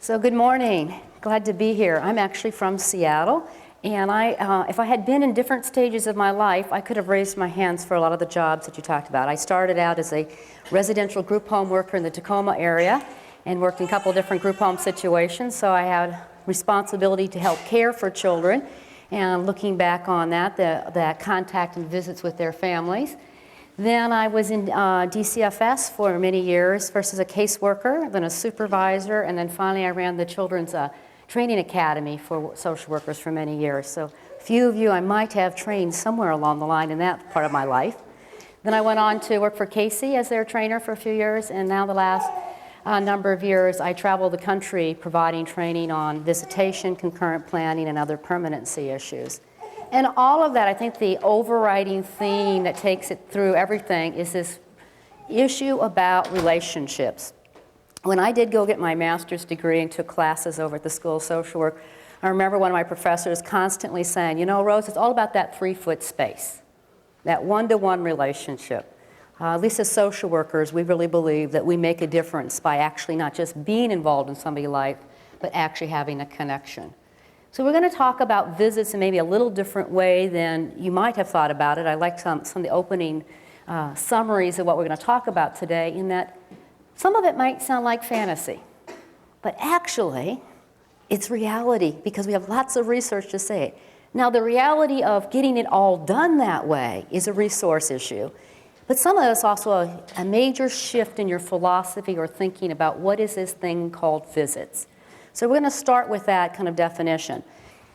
So good morning. Glad to be here. I'm actually from Seattle, and if I had been in different stages of my life, I could have raised my hands for a lot of the jobs that you talked about. I started out as a residential group home worker in the Tacoma area and worked in a couple of different group home situations, so I had responsibility to help care for children, and looking back on that contact and visits with their families. Then I was in DCFS for many years, first as a caseworker, then a supervisor, and then finally I ran the Children's Training Academy for social workers for many years. So a few of you I might have trained somewhere along the line in that part of my life. Then I went on to work for Casey as their trainer for a few years, and now the last number of years I travel the country providing training on visitation, concurrent planning, and other permanency issues. And all of that, I think the overriding theme that takes it through everything is this issue about relationships. When I did go get my master's degree and took classes over at the School of Social Work, I remember one of my professors constantly saying, you know, Rose, it's all about that 3-foot space, that one-to-one relationship. At least as social workers, we really believe that we make a difference by actually not just being involved in somebody's life, but actually having a connection. So we're going to talk about visits in maybe a little different way than you might have thought about it. I like some of the opening summaries of what we're going to talk about today, in that some of it might sound like fantasy, but actually it's reality because we have lots of research to say it. Now the reality of getting it all done that way is a resource issue, but some of it's also a major shift in your philosophy or thinking about what is this thing called visits. So we're going to start with that kind of definition.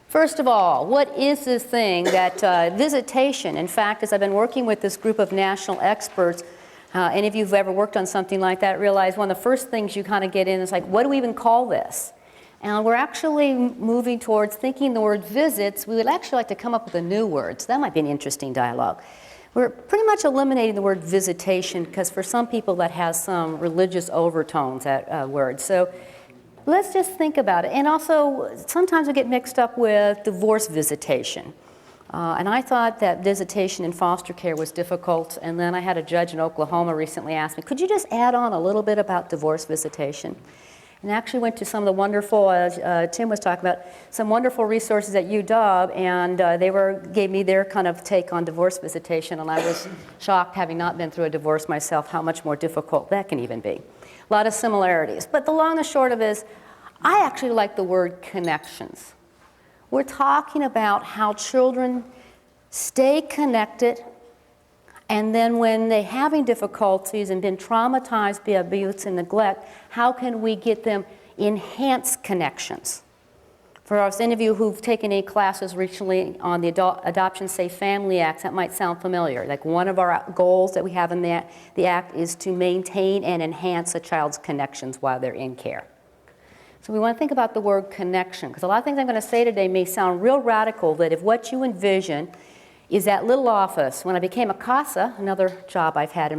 First of all, what is this thing that visitation? In fact, as I've been working with this group of national experts, any of you who've ever worked on something like that realize one of the first things you kind of get in is like, what do we even call this? And we're actually moving towards thinking the word visits. We would actually like to come up with a new word, so that might be an interesting dialogue. We're pretty much eliminating the word visitation because for some people that has some religious overtones, that word. So let's just think about it. And also, sometimes we get mixed up with divorce visitation. And I thought that visitation in foster care was difficult. And then I had a judge in Oklahoma recently ask me, could you just add on a little bit about divorce visitation? And actually went to some of the wonderful, Tim was talking about, some wonderful resources at UW, and they gave me their kind of take on divorce visitation. And I was shocked, having not been through a divorce myself, how much more difficult that can even be. A lot of similarities. But the long and short of it is, I actually like the word connections. We're talking about how children stay connected, and then when they're having difficulties and been traumatized by abuse and neglect, how can we get them enhanced connections? For any of you who've taken any classes recently on the Adoption Safe Family Act, that might sound familiar. Like one of our goals that we have in the Act is to maintain and enhance a child's connections while they're in care. So we want to think about the word connection, because a lot of things I'm going to say today may sound real radical, that if what you envision is that little office. When I became a CASA, another job I've had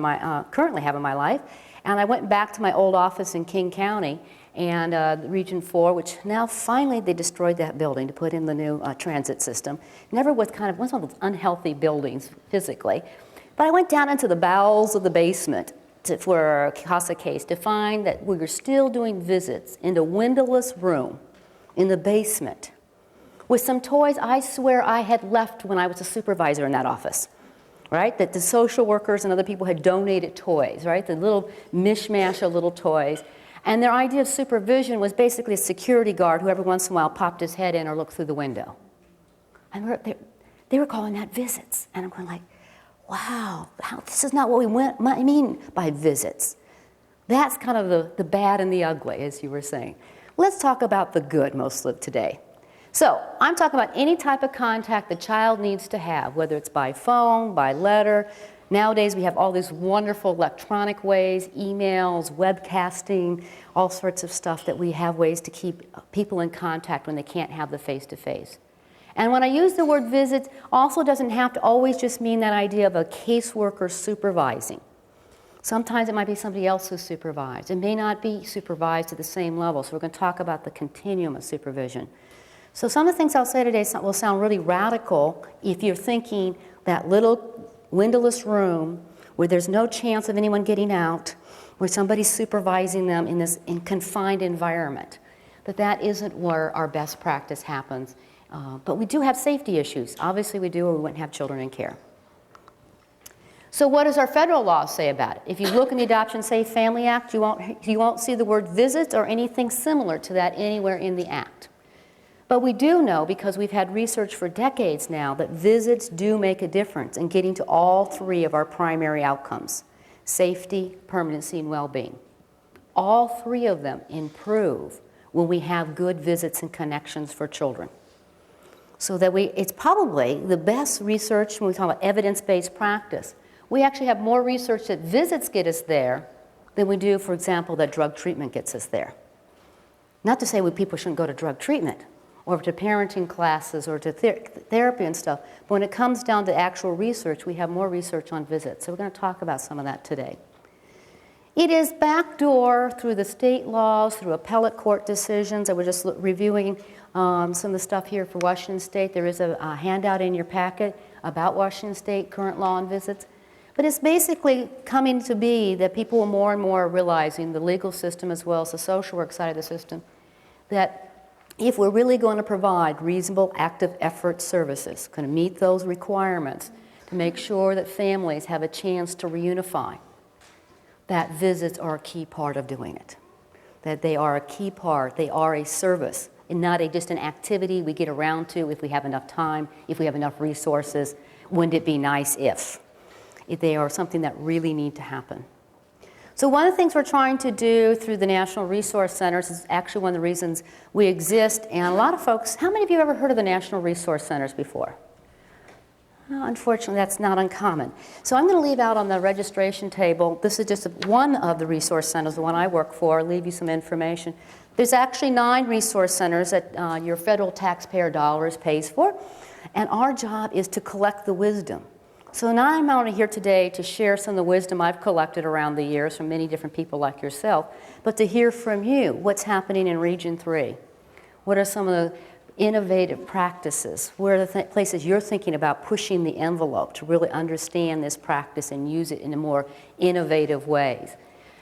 currently have in my life, and I went back to my old office in King County, and Region 4, which now finally they destroyed that building to put in the new transit system. Never was one of those unhealthy buildings physically. But I went down into the bowels of the basement for a CASA case to find that we were still doing visits in a windowless room in the basement with some toys I swear I had left when I was a supervisor in that office. Right? That the social workers and other people had donated toys, right? The little mishmash of little toys. And their idea of supervision was basically a security guard who every once in a while popped his head in or looked through the window. And they were calling that visits. And I'm going like, wow, this is not what I mean by visits. That's kind of the bad and the ugly, as you were saying. Let's talk about the good most of today. So I'm talking about any type of contact the child needs to have, whether it's by phone, by letter. Nowadays we have all these wonderful electronic ways, emails, webcasting, all sorts of stuff that we have ways to keep people in contact when they can't have the face-to-face. And when I use the word visits, also doesn't have to always just mean that idea of a caseworker supervising. Sometimes it might be somebody else who's supervised. It may not be supervised at the same level, so we're going to talk about the continuum of supervision. So some of the things I'll say today will sound really radical if you're thinking that little windowless room where there's no chance of anyone getting out, where somebody's supervising them in this confined environment. that isn't where our best practice happens. But we do have safety issues. Obviously we do, or we wouldn't have children in care. So what does our federal law say about it? If you look in the Adoption Safe Family Act, you won't see the word visits or anything similar to that anywhere in the Act. But we do know, because we've had research for decades now, that visits do make a difference in getting to all three of our primary outcomes: safety, permanency, and well-being. All three of them improve when we have good visits and connections for children. So that it's probably the best research when we talk about evidence-based practice. We actually have more research that visits get us there than we do, for example, that drug treatment gets us there. Not to say people shouldn't go to drug treatment or to parenting classes or to therapy and stuff, but when it comes down to actual research, we have more research on visits. So we're going to talk about some of that today. It is backdoor through the state laws, through appellate court decisions. I was just reviewing some of the stuff here for Washington State. There is a handout in your packet about Washington State current law on visits. But it's basically coming to be that people are more and more realizing, the legal system as well as the social work side of the system, that if we're really going to provide reasonable active effort services, going to meet those requirements to make sure that families have a chance to reunify, that visits are a key part of doing it. That they are a key part, they are a service, and not just an activity we get around to if we have enough time, if we have enough resources. Wouldn't it be nice if they are something that really need to happen. So one of the things we're trying to do through the National Resource Centers is actually one of the reasons we exist. And a lot of folks, how many of you have ever heard of the National Resource Centers before? Well, unfortunately, that's not uncommon. So I'm going to leave out on the registration table, this is just one of the resource centers, the one I work for. I'll leave you some information. There's actually 9 resource centers that your federal taxpayer dollars pays for. And our job is to collect the wisdom. So now I'm out here today to share some of the wisdom I've collected around the years from many different people like yourself, but to hear from you what's happening in Region 3. What are some of the innovative practices? Where are the places you're thinking about pushing the envelope to really understand this practice and use it in a more innovative ways?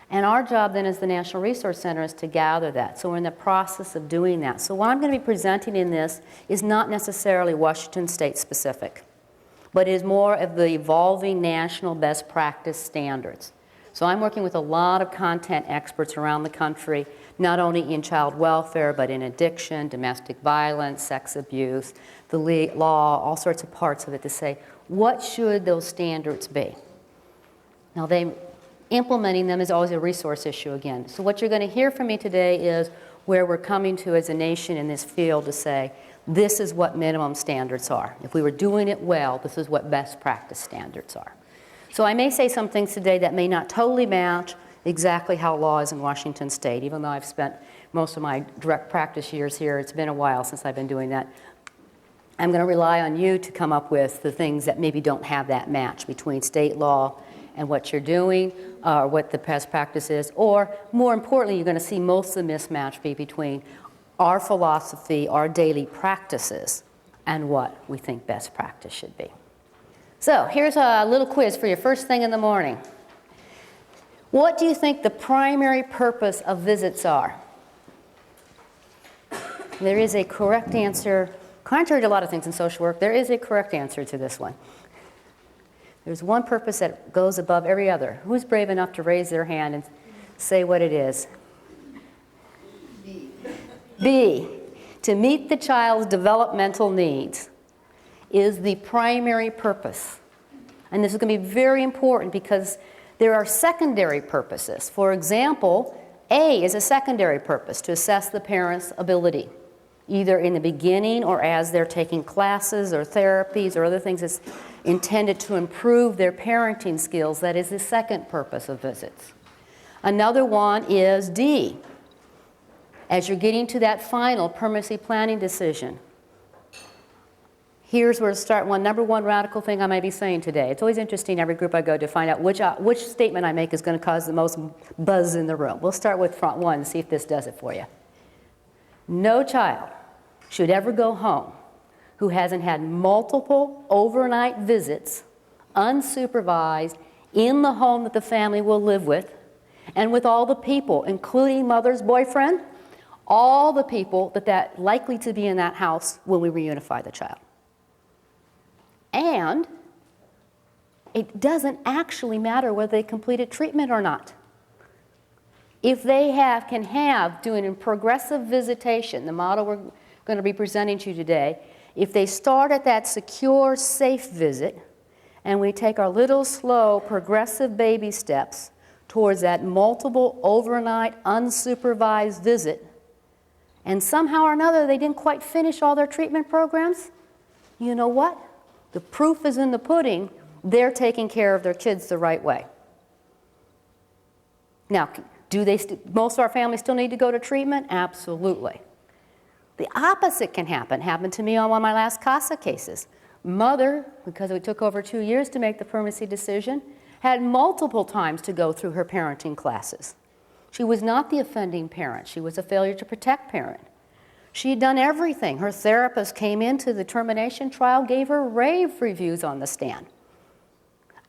And our job then as the National Resource Center is to gather that. So we're in the process of doing that. So what I'm going to be presenting in this is not necessarily Washington State specific, but it is more of the evolving national best practice standards. So I'm working with a lot of content experts around the country, not only in child welfare, but in addiction, domestic violence, sex abuse, the law, all sorts of parts of it, to say, what should those standards be? Now, implementing them is always a resource issue again. So what you're going to hear from me today is where we're coming to as a nation in this field to say, this is what minimum standards are. If we were doing it well, this is what best practice standards are. So I may say some things today that may not totally match exactly how law is in Washington State, even though I've spent most of my direct practice years here. It's been a while since I've been doing that. I'm going to rely on you to come up with the things that maybe don't have that match between state law and what you're doing, or what the best practice is, or more importantly, you're going to see most of the mismatch be between our philosophy, our daily practices, and what we think best practice should be. So here's a little quiz for you first thing in the morning. What do you think the primary purpose of visits are? There is a correct answer. Contrary to a lot of things in social work, there is a correct answer to this one. There's one purpose that goes above every other. Who's brave enough to raise their hand and say what it is? B, to meet the child's developmental needs is the primary purpose. And this is going to be very important because there are secondary purposes. For example, A is a secondary purpose, to assess the parent's ability, either in the beginning or as they're taking classes or therapies or other things that's intended to improve their parenting skills. That is the second purpose of visits. Another one is D, as you're getting to that final permanency planning decision. Here's where to start. Number one radical thing I might be saying today. It's always interesting every group I go to find out which statement I make is going to cause the most buzz in the room. We'll start with front one and see if this does it for you. No child should ever go home who hasn't had multiple overnight visits, unsupervised, in the home that the family will live with, and with all the people, including mother's boyfriend, all the people that likely to be in that house when we reunify the child. And it doesn't actually matter whether they completed treatment or not. If they can have, doing a progressive visitation, the model we're going to be presenting to you today, if they start at that secure, safe visit, and we take our little slow, progressive baby steps towards that multiple, overnight, unsupervised visit, and somehow or another they didn't quite finish all their treatment programs, you know what? The proof is in the pudding. They're taking care of their kids the right way. Now, do most of our families still need to go to treatment? Absolutely. The opposite can happen. Happened to me on one of my last CASA cases. Mother, because it took over 2 years to make the permanency decision, had multiple times to go through her parenting classes. She was not the offending parent. She was a failure to protect parent. She had done everything. Her therapist came into the termination trial, gave her rave reviews on the stand.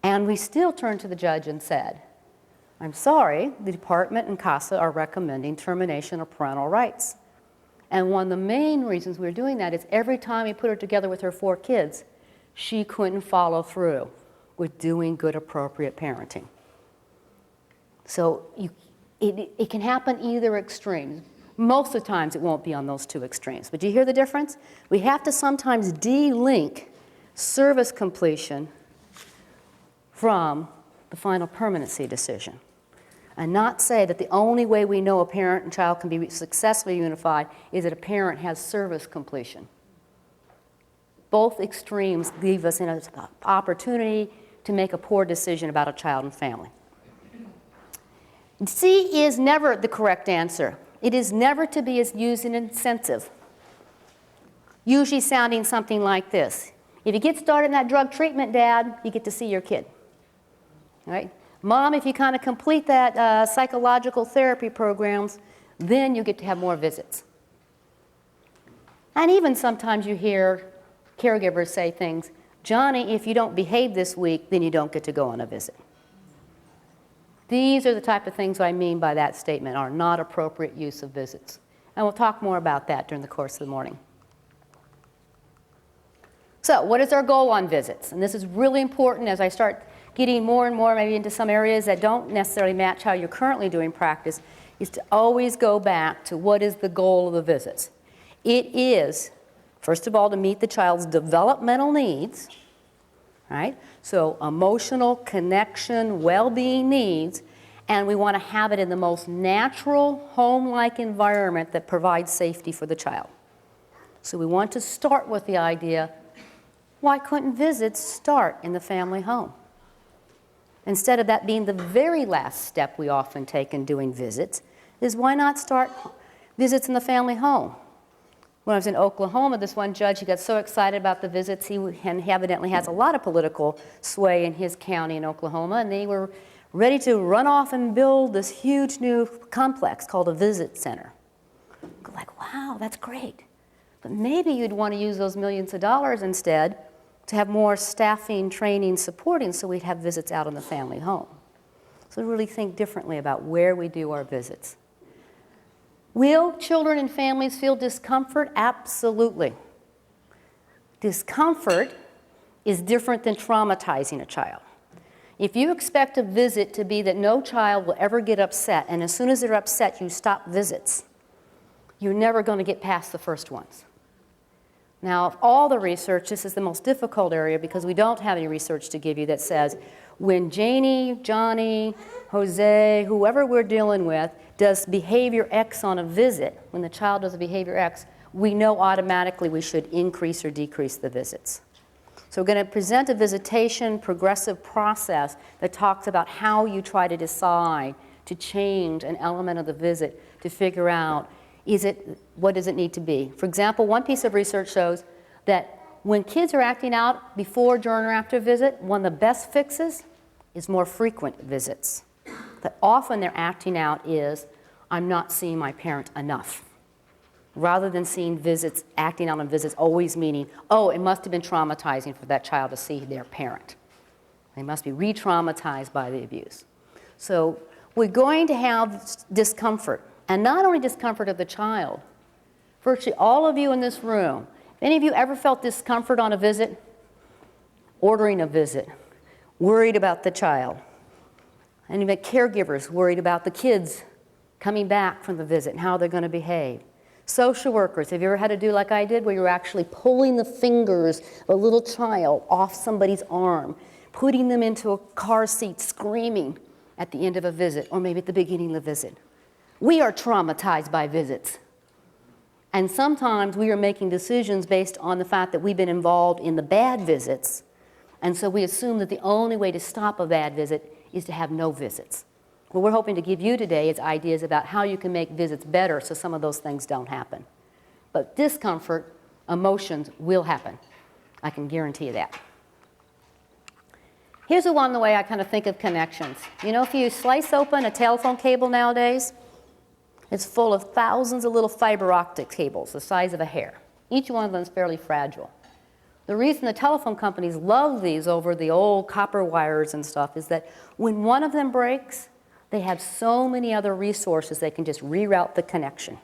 And we still turned to the judge and said, I'm sorry, the department and CASA are recommending termination of parental rights. And one of the main reasons we were doing that is every time we put her together with her 4 kids, she couldn't follow through with doing good, appropriate parenting. So it can happen either extreme. Most of the times it won't be on those 2 extremes. But do you hear the difference? We have to sometimes de-link service completion from the final permanency decision, and not say that the only way we know a parent and child can be successfully unified is that a parent has service completion. Both extremes leave us in an opportunity to make a poor decision about a child and family. C is never the correct answer. It is never to be used as an incentive, usually sounding something like this. If you get started in that drug treatment, Dad, you get to see your kid. All right? Mom, if you kind of complete that psychological therapy programs, then you get to have more visits. And even sometimes you hear caregivers say things, Johnny, if you don't behave this week, then you don't get to go on a visit. These are the type of things I mean by that statement, are not appropriate use of visits. And we'll talk more about that during the course of the morning. So, what is our goal on visits? And this is really important as I start getting more and more maybe into some areas that don't necessarily match how you're currently doing practice, is to always go back to what is the goal of the visits. It is, first of all, to meet the child's developmental needs, right? So emotional, connection, well-being needs, and we want to have it in the most natural, home-like environment that provides safety for the child. So we want to start with the idea, why couldn't visits start in the family home? Instead of that being the very last step we often take in doing visits, is why not start visits in the family home? When I was in Oklahoma, this one judge, he got so excited about the visits, he evidently has a lot of political sway in his county in Oklahoma, and they were ready to run off and build this huge new complex called a visit center. Like, wow, that's great. But maybe you'd want to use those millions of dollars instead to have more staffing, training, supporting, so we'd have visits out in the family home. So really think differently about where we do our visits. Will children and families feel discomfort? Absolutely. Discomfort is different than traumatizing a child. If you expect a visit to be that no child will ever get upset, and as soon as they're upset, you stop visits, you're never going to get past the first ones. Now, of all the research, this is the most difficult area because we don't have any research to give you that says when Janie, Johnny, Jose, whoever we're dealing with, does behavior X on a visit, when the child does a behavior X, we know automatically we should increase or decrease the visits. So we're going to present a visitation progressive process that talks about how you try to decide to change an element of the visit to figure out what does it need to be. For example, one piece of research shows that when kids are acting out before, during, or after a visit, one of the best fixes is more frequent visits. That often their acting out is, I'm not seeing my parent enough. Rather than seeing visits, acting out on visits, always meaning, oh, it must have been traumatizing for that child to see their parent. They must be re-traumatized by the abuse. So we're going to have discomfort. And not only discomfort of the child, virtually all of you in this room, any of you ever felt discomfort on a visit? Ordering a visit, worried about the child. Any of the caregivers worried about the kids coming back from the visit and how they're going to behave. Social workers, have you ever had to do like I did, where you're actually pulling the fingers of a little child off somebody's arm, putting them into a car seat screaming at the end of a visit, or maybe at the beginning of the visit? We are traumatized by visits. And sometimes we are making decisions based on the fact that we've been involved in the bad visits, and so we assume that the only way to stop a bad visit is to have no visits. What we're hoping to give you today is ideas about how you can make visits better so some of those things don't happen. But discomfort, emotions will happen. I can guarantee you that. Here's one the way I kind of think of connections. You know, if you slice open a telephone cable nowadays, it's full of thousands of little fiber optic cables the size of a hair. Each one of them is fairly fragile. The reason the telephone companies love these over the old copper wires and stuff is that when one of them breaks, they have so many other resources they can just reroute the connection.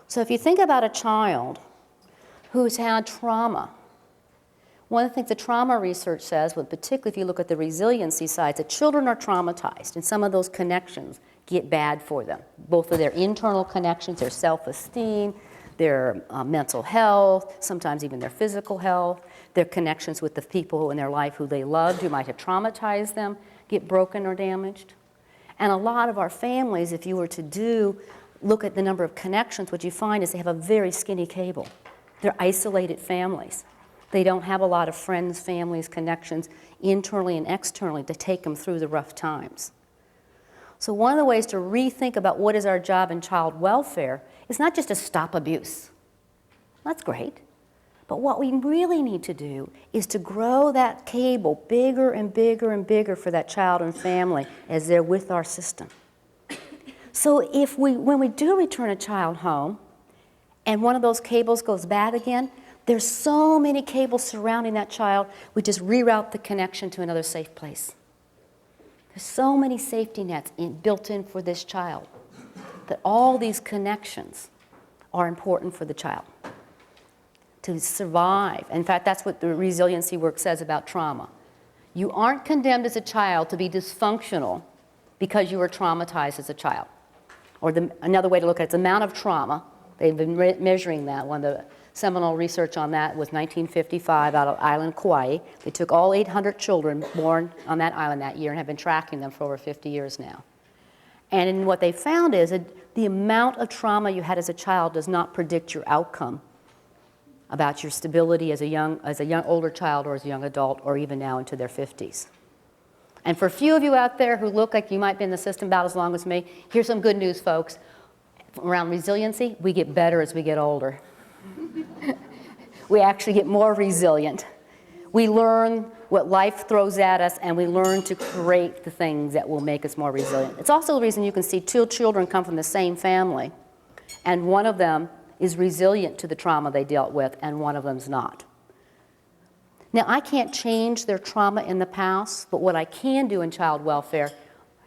So if you think about a child who's had trauma, one of the things the trauma research says, well, particularly if you look at the resiliency side, that children are traumatized, and some of those connections get bad for them, both of their internal connections, their self-esteem, their mental health, sometimes even their physical health, their connections with the people in their life who they loved, who might have traumatized them, get broken or damaged. And a lot of our families, if you were to look at the number of connections, what you find is they have a very skinny cable. They're isolated families. They don't have a lot of friends, families, connections, internally and externally, to take them through the rough times. So one of the ways to rethink about what is our job in child welfare is not just to stop abuse. That's great. But what we really need to do is to grow that cable bigger and bigger and bigger for that child and family as they're with our system. So when we do return a child home and one of those cables goes bad again, there's so many cables surrounding that child, we just reroute the connection to another safe place. There's so many safety nets built in for this child that all these connections are important for the child to survive. In fact, that's what the resiliency work says about trauma. You aren't condemned as a child to be dysfunctional because you were traumatized as a child. Or another way to look at it is the amount of trauma. They've been measuring that. One of the seminal research on that was 1955 out of island Kauai. They took all 800 children born on that island that year and have been tracking them for over 50 years now. And what they found is that the amount of trauma you had as a child does not predict your outcome about your stability as a young older child or as a young adult or even now into their 50s. And for a few of you out there who look like you might be in the system about as long as me, here's some good news, folks. Around resiliency, we get better as we get older. We actually get more resilient. We learn what life throws at us, and we learn to create the things that will make us more resilient. It's also the reason you can see two children come from the same family, and one of them is resilient to the trauma they dealt with, and one of them's not. Now, I can't change their trauma in the past, but what I can do in child welfare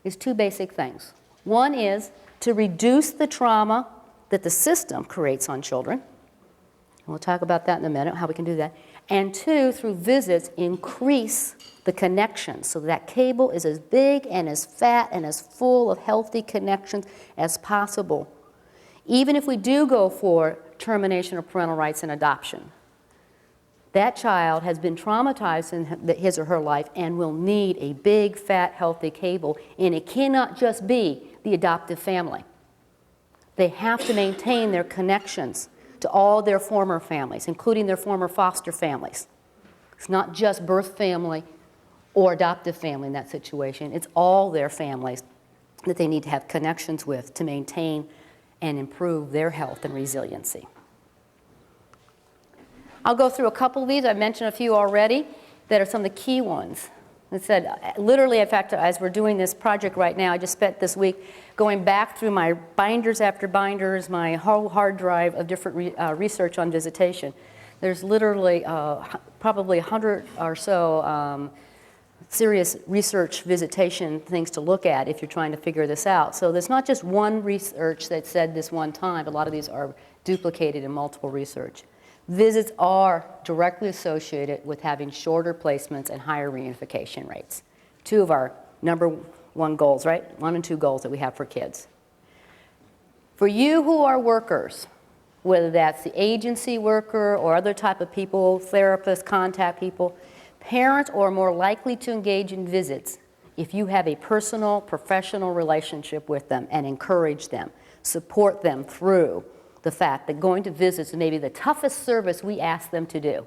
is two basic things. One is to reduce the trauma that the system creates on children. And we'll talk about that in a minute, how we can do that. And two, through visits, increase the connections so that cable is as big and as fat and as full of healthy connections as possible. Even if we do go for termination of parental rights and adoption, that child has been traumatized in his or her life and will need a big, fat, healthy cable, and it cannot just be the adoptive family. They have to maintain their connections to all their former families, including their former foster families. It's not just birth family or adoptive family in that situation. It's all their families that they need to have connections with to maintain and improve their health and resiliency. I'll go through a couple of these. I've mentioned a few already that are some of the key ones. It said, literally, in fact, as we're doing this project right now, I just spent this week going back through my binders after binders, my whole hard drive of different research on visitation. There's literally probably 100 or so serious research visitation things to look at if you're trying to figure this out. So there's not just one research that said this one time, but a lot of these are duplicated in multiple research. Visits are directly associated with having shorter placements and higher reunification rates. Two of our number one goals, right? 1 and 2 goals that we have for kids. For you who are workers, whether that's the agency worker or other type of people, therapists, contact people, parents are more likely to engage in visits if you have a personal, professional relationship with them and encourage them, support them through the fact that going to visits is maybe the toughest service we ask them to do.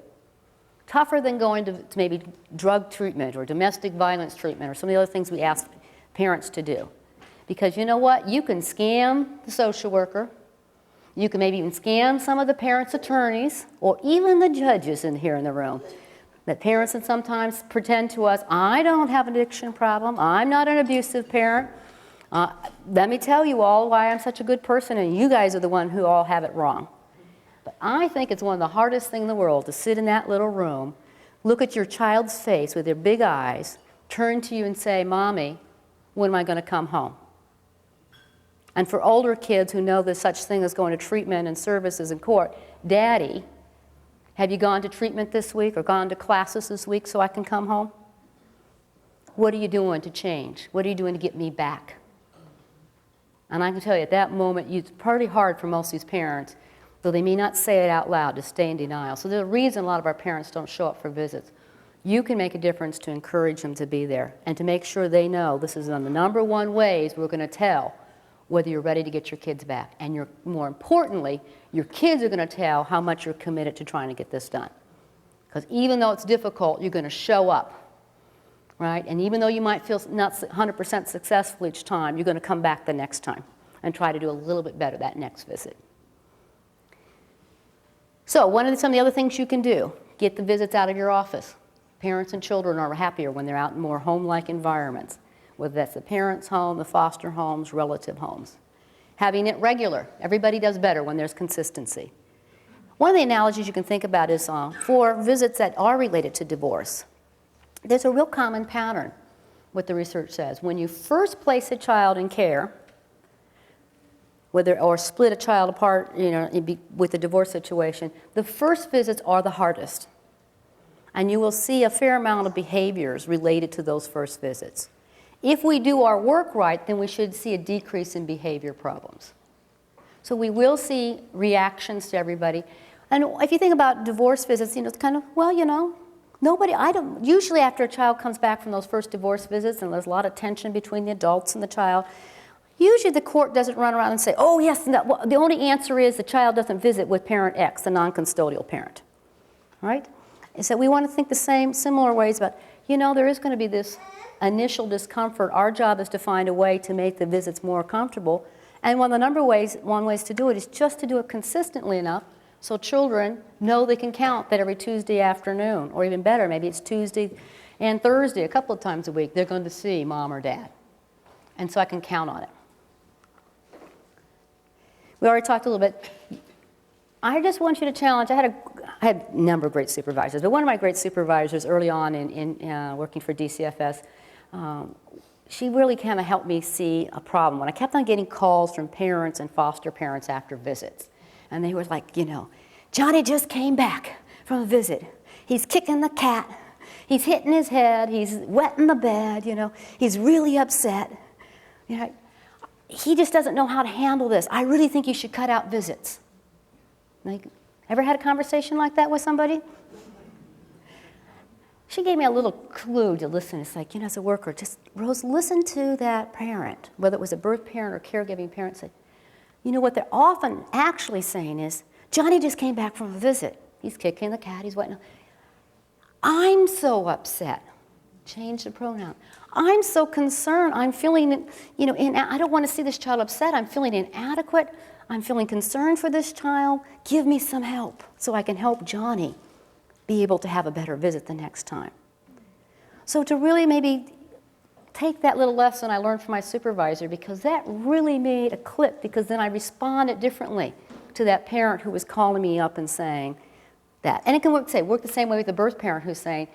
Tougher than going to maybe drug treatment or domestic violence treatment or some of the other things we ask parents to do. Because you know what? You can scam the social worker. You can maybe even scam some of the parents' attorneys or even the judges in here in the room. That parents can sometimes pretend to us, I don't have an addiction problem. I'm not an abusive parent. Let me tell you all why I'm such a good person, and you guys are the one who all have it wrong. But I think it's one of the hardest things in the world to sit in that little room, look at your child's face with their big eyes, turn to you and say, Mommy, when am I going to come home? And for older kids who know there's such thing as going to treatment and services in court, Daddy, have you gone to treatment this week or gone to classes this week so I can come home? What are you doing to change? What are you doing to get me back? And I can tell you at that moment, it's pretty hard for most of these parents, though they may not say it out loud, to stay in denial. So there's a reason a lot of our parents don't show up for visits. You can make a difference to encourage them to be there and to make sure they know this is one of the number one ways we're going to tell whether you're ready to get your kids back. And more importantly, your kids are going to tell how much you're committed to trying to get this done. Because even though it's difficult, you're going to show up. Right? And even though you might feel not 100% successful each time, you're going to come back the next time and try to do a little bit better that next visit. So some of the other things you can do, get the visits out of your office. Parents and children are happier when they're out in more home-like environments, whether that's the parents' home, the foster homes, relative homes. Having it regular. Everybody does better when there's consistency. One of the analogies you can think about is for visits that are related to divorce. There's a real common pattern, what the research says. When you first place a child in care, or split a child apart, with a divorce situation, the first visits are the hardest. And you will see a fair amount of behaviors related to those first visits. If we do our work right, then we should see a decrease in behavior problems. So we will see reactions to everybody. And if you think about divorce visits, it's kind of, usually after a child comes back from those first divorce visits and there's a lot of tension between the adults and the child, usually the court doesn't run around and say, oh yes, no, the only answer is the child doesn't visit with parent X, the non-custodial parent, right? And so we want to think similar ways about, there is going to be this initial discomfort. Our job is to find a way to make the visits more comfortable. And one of the one ways to do it is just to do it consistently enough so children know they can count that every Tuesday afternoon, or even better, maybe it's Tuesday and Thursday, a couple of times a week, they're going to see mom or dad. And so I can count on it. We already talked a little bit. I just want you to challenge. I had a number of great supervisors, but one of my great supervisors early on in working for DCFS, she really kind of helped me see a problem. When I kept on getting calls from parents and foster parents after visits, and they were like, Johnny just came back from a visit. He's kicking the cat. He's hitting his head. He's wetting the bed. He's really upset. He just doesn't know how to handle this. I really think you should cut out visits. Ever had a conversation like that with somebody? She gave me a little clue to listen. It's like, as a worker, just, Rose, listen to that parent, whether it was a birth parent or caregiving parent, said, what they're often actually saying is, Johnny just came back from a visit. He's kicking the cat, he's wetting. I'm so upset. Change the pronoun. I'm so concerned. I'm feeling, I don't want to see this child upset. I'm feeling inadequate. I'm feeling concerned for this child. Give me some help so I can help Johnny be able to have a better visit the next time. So to really maybe take that little lesson I learned from my supervisor, because that really made a click, because then I responded differently to that parent who was calling me up and saying that. And it can work the same way with the birth parent who's saying,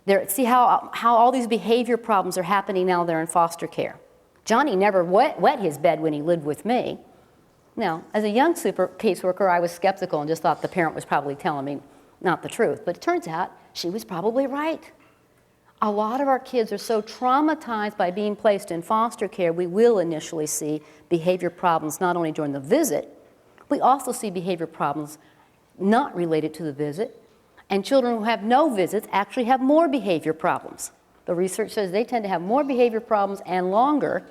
See how all these behavior problems are happening now they're in foster care. Johnny never wet his bed when he lived with me. Now, as a young caseworker, I was skeptical and just thought the parent was probably telling me not the truth. But it turns out she was probably right. A lot of our kids are so traumatized by being placed in foster care, we will initially see behavior problems not only during the visit, we also see behavior problems not related to the visit. And children who have no visits actually have more behavior problems. The research says they tend to have more behavior problems and longer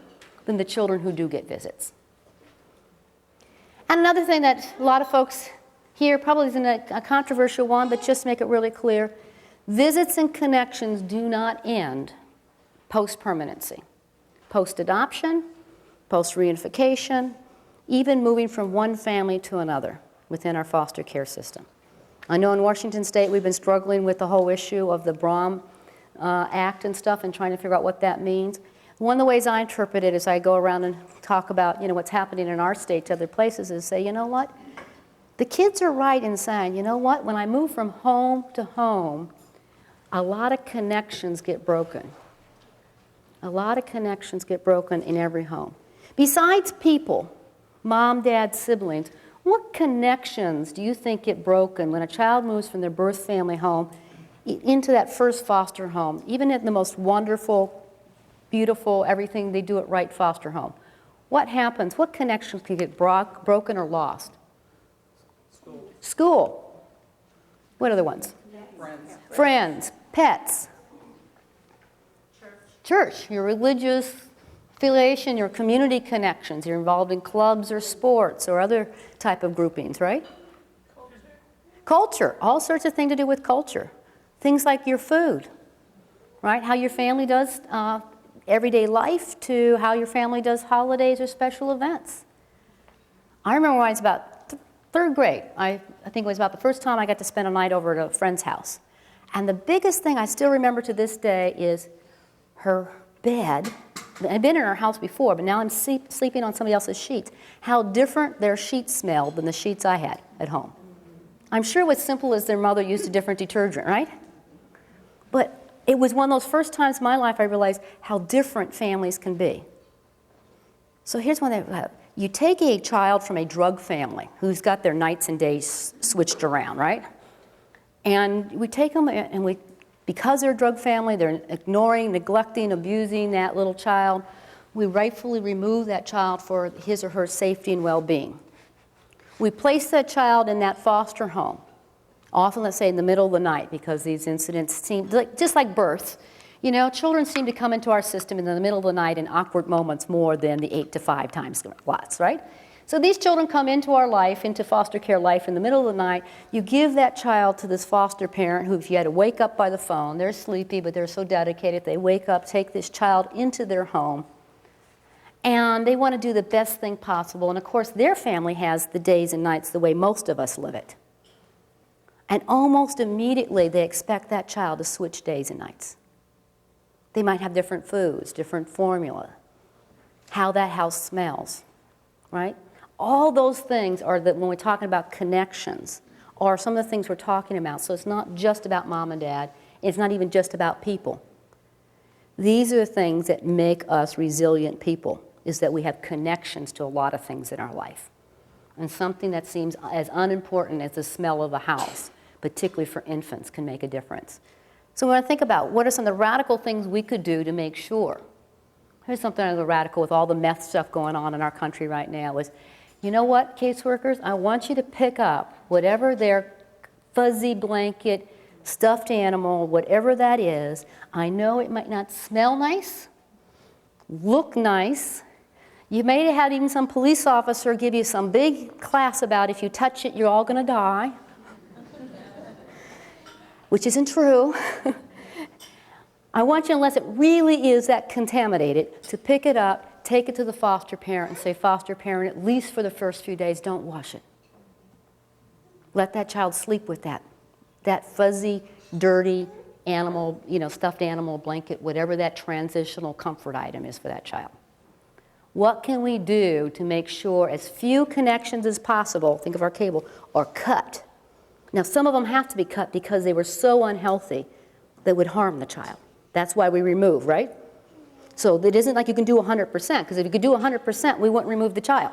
than the children who do get visits. And another thing that a lot of folks here probably isn't a controversial one, but just to make it really clear, visits and connections do not end post-permanency. Post-adoption, post-reunification, even moving from one family to another within our foster care system. I know in Washington State we've been struggling with the whole issue of the Brom Act and stuff and trying to figure out what that means. One of the ways I interpret it as I go around and talk about what's happening in our state to other places is say, you know what? The kids are right in saying, you know what? When I move from home to home, a lot of connections get broken. A lot of connections get broken in every home. Besides people, mom, dad, siblings, what connections do you think get broken when a child moves from their birth family home into that first foster home, even in the most wonderful, beautiful, everything they do it right foster home? What happens? What connections can get broken or lost? School. What other ones? Friends. Pets. Church. Your religious affiliation, your community connections. You're involved in clubs or sports or other type of groupings, right? Culture. All sorts of things to do with culture. Things like your food, right? How your family does everyday life to how your family does holidays or special events. I remember when I was about third grade, I think it was about the first time I got to spend a night over at a friend's house. And the biggest thing I still remember to this day is her bed. I'd been in her house before, but now I'm sleeping on somebody else's sheets. How different their sheets smelled than the sheets I had at home. I'm sure it was simple as their mother used a different detergent, right? But it was one of those first times in my life I realized how different families can be. So here's one that you take a child from a drug family who's got their nights and days switched around, right? And we take them and because they're a drug family, they're ignoring, neglecting, abusing that little child, we rightfully remove that child for his or her safety and well-being. We place that child in that foster home, often, let's say, in the middle of the night, because these incidents seem, just like birth, children seem to come into our system in the middle of the night in awkward moments more than the 8 to 5 time slots, right? So these children come into our life, into foster care life in the middle of the night. You give that child to this foster parent who, if you had to wake up by the phone, they're sleepy, but they're so dedicated, they wake up, take this child into their home, and they want to do the best thing possible. And of course, their family has the days and nights the way most of us live it. And almost immediately, they expect that child to switch days and nights. They might have different foods, different formula, how that house smells, right? All those things are that when we're talking about connections, are some of the things we're talking about. So it's not just about mom and dad. It's not even just about people. These are the things that make us resilient people, is that we have connections to a lot of things in our life. And something that seems as unimportant as the smell of a house, particularly for infants, can make a difference. So when I think about what are some of the radical things we could do to make sure, here's something a little radical with all the meth stuff going on in our country right now is, you know what, caseworkers, I want you to pick up whatever their fuzzy blanket, stuffed animal, whatever that is. I know it might not smell nice, look nice. You may have had even some police officer give you some big class about if you touch it, you're all going to die, which isn't true. I want you, unless it really is that contaminated, to pick it up, take it to the foster parent and say, foster parent, at least for the first few days, don't wash it. Let that child sleep with that fuzzy, dirty animal, stuffed animal blanket, whatever that transitional comfort item is for that child. What can we do to make sure as few connections as possible, think of our cable, are cut? Now, some of them have to be cut because they were so unhealthy that would harm the child. That's why we remove, right? So it isn't like you can do 100%, because if you could do 100%, we wouldn't remove the child.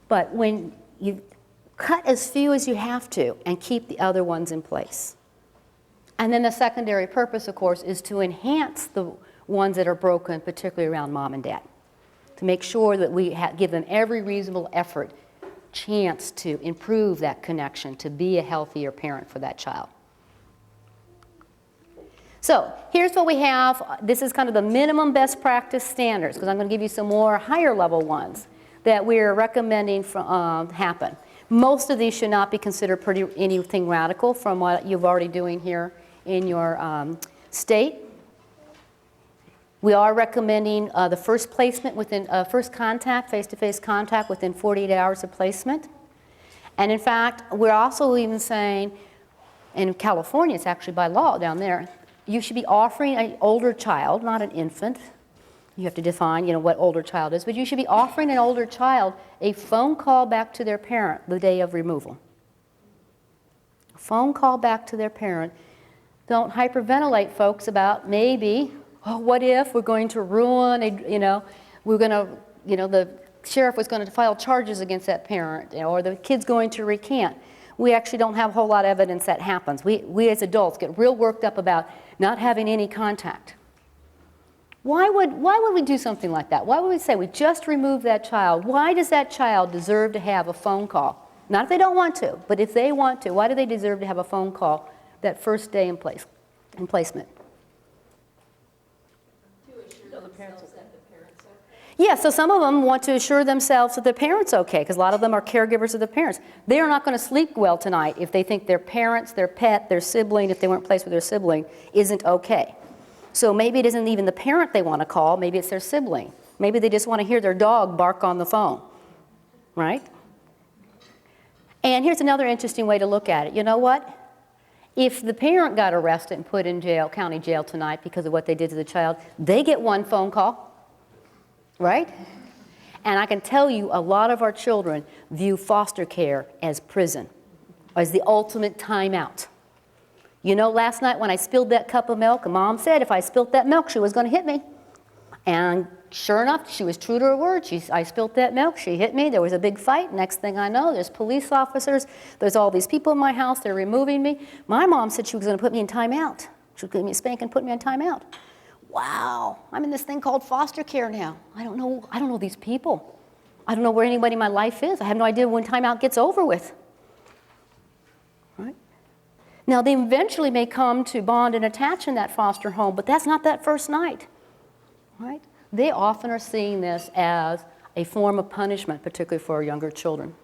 But when you cut as few as you have to and keep the other ones in place. And then the secondary purpose, of course, is to enhance the ones that are broken, particularly around mom and dad, to make sure that we give them every reasonable effort, chance to improve that connection, to be a healthier parent for that child. So here's what we have. This is kind of the minimum best practice standards, because I'm going to give you some more higher level ones that we're recommending happen. Most of these should not be considered anything radical from what you're already doing here in your state. We are recommending the first placement within first contact, face-to-face contact within 48 hours of placement. And in fact, we're also even saying, in California, it's actually by law down there, you should be offering an older child, not an infant. You have to define, what older child is, but you should be offering an older child a phone call back to their parent the day of removal. A phone call back to their parent. Don't hyperventilate, folks, about maybe, what if we're going to ruin, the sheriff was going to file charges against that parent, or the kid's going to recant. We actually don't have a whole lot of evidence that happens. We as adults get real worked up about not having any contact. Why would we do something like that? Why would we say we just removed that child? Why does that child deserve to have a phone call? Not if they don't want to, but if they want to, why do they deserve to have a phone call that first day in placement? Yeah, so some of them want to assure themselves that their parents okay, because a lot of them are caregivers of the parents. They are not going to sleep well tonight if they think their parents, their pet, their sibling, if they weren't placed with their sibling, isn't okay. So maybe it isn't even the parent they want to call, maybe it's their sibling. Maybe they just want to hear their dog bark on the phone, right? And here's another interesting way to look at it. You know what? If the parent got arrested and put in jail, county jail tonight because of what they did to the child, they get one phone call, right? And I can tell you a lot of our children view foster care as prison, as the ultimate timeout. Last night when I spilled that cup of milk, Mom said if I spilled that milk, she was going to hit me. And sure enough, she was true to her word. I spilled that milk, she hit me, there was a big fight. Next thing I know, there's police officers, there's all these people in my house, they're removing me. My mom said she was going to put me in timeout. She was going to give me a spank and put me in timeout. Wow, I'm in this thing called foster care now. I don't know these people. I don't know where anybody in my life is. I have no idea when timeout gets over with. Right? Now, they eventually may come to bond and attach in that foster home, but that's not that first night, right? They often are seeing this as a form of punishment, particularly for younger children.